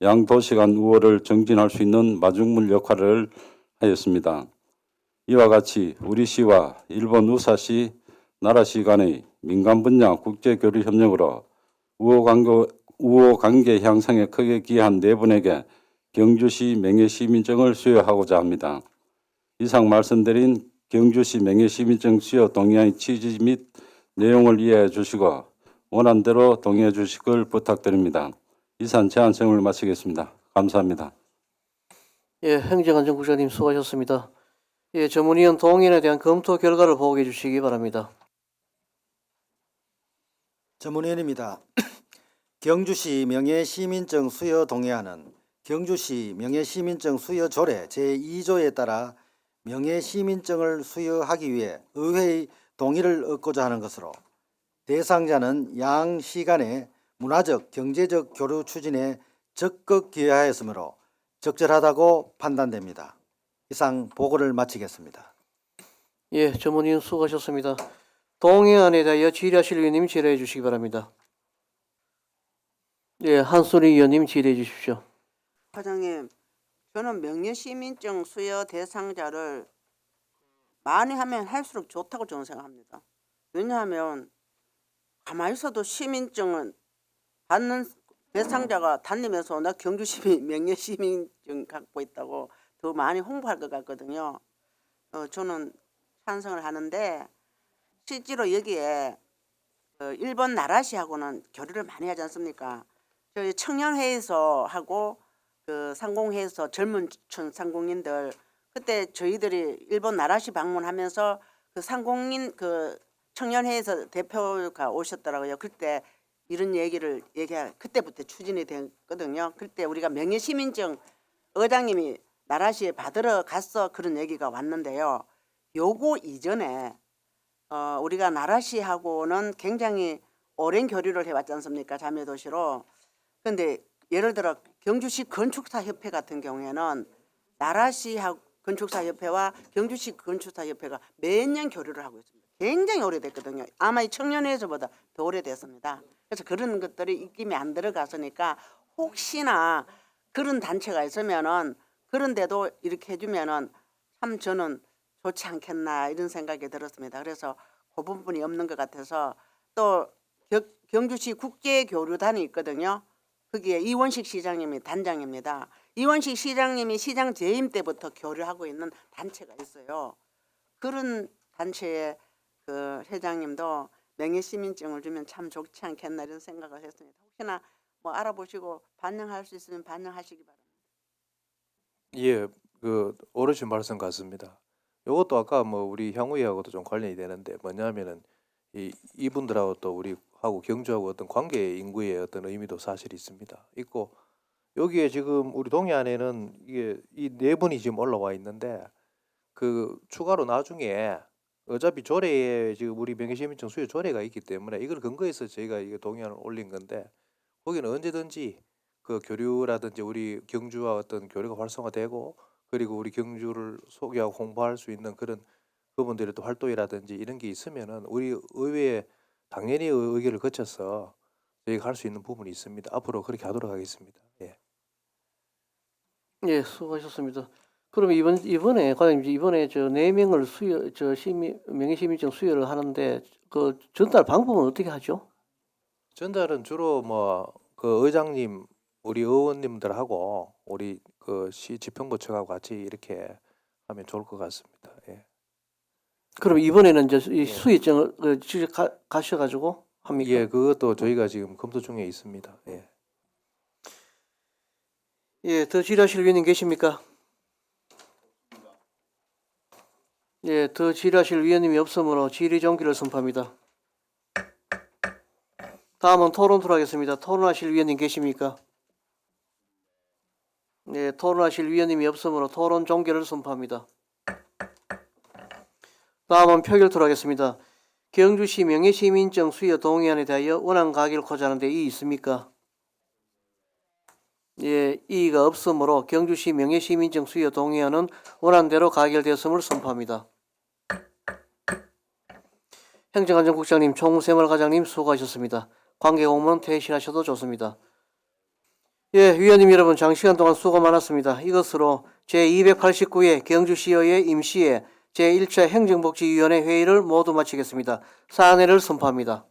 Speaker 7: 양도시 간 우호를 정진할 수 있는 마중물 역할을 하였습니다. 이와 같이 우리시와 일본 우사시, 나라시 간의 민간 분야 국제교류 협력으로 우호 관계 향상에 크게 기여한 4분에게 경주시 명예시민증을 수여하고자 합니다. 이상 말씀드린 경주시 명예시민증 수여 동의안의 취지 및 내용을 이해해 주시고 원안대로 동의해 주시길 부탁드립니다. 이상 제안성을 마치겠습니다. 감사합니다.
Speaker 1: 예, 행정안전국장님 수고하셨습니다. 예, 전문위원 동의안에 대한 검토 결과를 보고해 주시기 바랍니다.
Speaker 2: 전문위원입니다. 경주시 명예시민증 수여 동의안은 경주시 명예시민증 수여 조례 제2조에 따라 명예시민증을 수여하기 위해 의회의 동의를 얻고자 하는 것으로 대상자는 양시 간의 문화적, 경제적 교류 추진에 적극 기여하였으므로 적절하다고 판단됩니다. 이상 보고를 마치겠습니다.
Speaker 1: 예, 전문위원 수고하셨습니다. 동의안에 대하여 질의하실 위원님 질의해 주시기 바랍니다. 예, 한순희 의원님 질의해 주십시오.
Speaker 4: 과장님, 저는 명예시민증 수여 대상자를 많이 하면 할수록 좋다고 저는 생각합니다. 왜냐하면 가만히 있어도 시민증은 받는 대상자가 단님에서 나 경주시 명예시민증 갖고 있다고 더 많이 홍보할 것 같거든요. 저는 찬성을 하는데 실제로 여기에 일본 나라시하고는 교류를 많이 하지 않습니까? 저희 청년회의소하고 그 상공회의소 젊은 상공인들 그때 저희들이 일본 나라시 방문하면서 그 상공인 그 청년회의소 대표가 오셨더라고요. 그때 이런 얘기를 그때부터 추진이 됐거든요. 그때 우리가 명예시민증 의장님이 나라시에 받으러 갔어 그런 얘기가 왔는데요. 요거 이전에 우리가 나라시하고는 굉장히 오랜 교류를 해왔지 않습니까? 자매도시로. 근데 예를 들어 경주시 건축사협회 같은 경우에는 나라시 건축사협회와 경주시 건축사협회가 매년 교류를 하고 있습니다. 굉장히 오래됐거든요. 아마 이 청년회에서보다 더 오래됐습니다. 그래서 그런 것들이 입김이 안 들어갔으니까 혹시나 그런 단체가 있으면은 그런데도 이렇게 해주면은 참 저는 좋지 않겠나 이런 생각이 들었습니다. 그래서 그 부분이 없는 것 같아서 또 경주시 국제교류단이 있거든요. 거기에 이원식 시장님이 단장입니다. 이원식 시장님이 시장 재임 때부터 교류하고 있는 단체가 있어요. 그런 단체의 그 회장님도 명예시민증을 주면 참 좋지 않겠나 이런 생각을 했습니다. 혹시나 뭐 알아보시고 반영할 수 있으면 반영하시기 바랍니다.
Speaker 5: 예, 그 어르신 말씀 같습니다. 이것도 아까 뭐 우리 향후회하고도 좀 관련이 되는데 뭐냐면은 이분들하고 또 우리하고 경주하고 어떤 관계 인구의 어떤 의미도 사실 있습니다. 있고 여기에 지금 우리 동해안에는 이게 이 네 분이 지금 올라와 있는데 그 추가로 나중에 어차피 조례에 지금 우리 명예시민증 수요 조례가 있기 때문에 이걸 근거해서 저희가 이게 동의안을 올린 건데 거기는 언제든지 그 교류라든지 우리 경주와 어떤 교류가 활성화되고 그리고 우리 경주를 소개하고 홍보할 수 있는 그런 부분들의 또 활동이라든지 이런 게 있으면은 우리 의회에 당연히 의결을 거쳐서 저희가 할 수 있는 부분이 있습니다. 앞으로 그렇게 하도록 하겠습니다. 예.
Speaker 1: 예, 수고하셨습니다. 그럼 이번에 과장님 이번에 저 4명을 명예시민증 수여를 하는데 그 전달 방법은 어떻게 하죠?
Speaker 5: 전달은 주로 뭐 그 의장님 우리 의원님들하고 우리 그 시 지평부처하고 같이 이렇게 하면 좋을 것 같습니다. 예.
Speaker 1: 그럼 이번에는 이제 이 수여증을 직접 가셔가지고 합니까?
Speaker 5: 예, 그것도 저희가 지금 검토 중에 있습니다. 예.
Speaker 1: 예, 더 질의하실 위원님 계십니까? 예, 더 질의하실 위원님이 없으므로 질의 종기를 선포합니다. 다음은 토론토로 하겠습니다. 토론하실 위원님 계십니까? 예, 토론하실 위원님이 없으므로 토론 종결을 선포합니다. 다음은 표결토로 하겠습니다. 경주시 명예시민증 수여 동의안에 대하여 원안 가결을 고자하는데 이의 있습니까? 예, 이의가 없으므로 경주시 명예시민증 수여 동의안은 원안대로 가결되었음을 선포합니다. 행정안전국장님, 총세물과장님 수고하셨습니다. 관계공무원 퇴실하셔도 좋습니다. 예, 위원님 여러분 장시간 동안 수고 많았습니다. 이것으로 제289회 경주시의회 임시회 제1차 행정복지위원회 회의를 모두 마치겠습니다. 사안회를 선포합니다.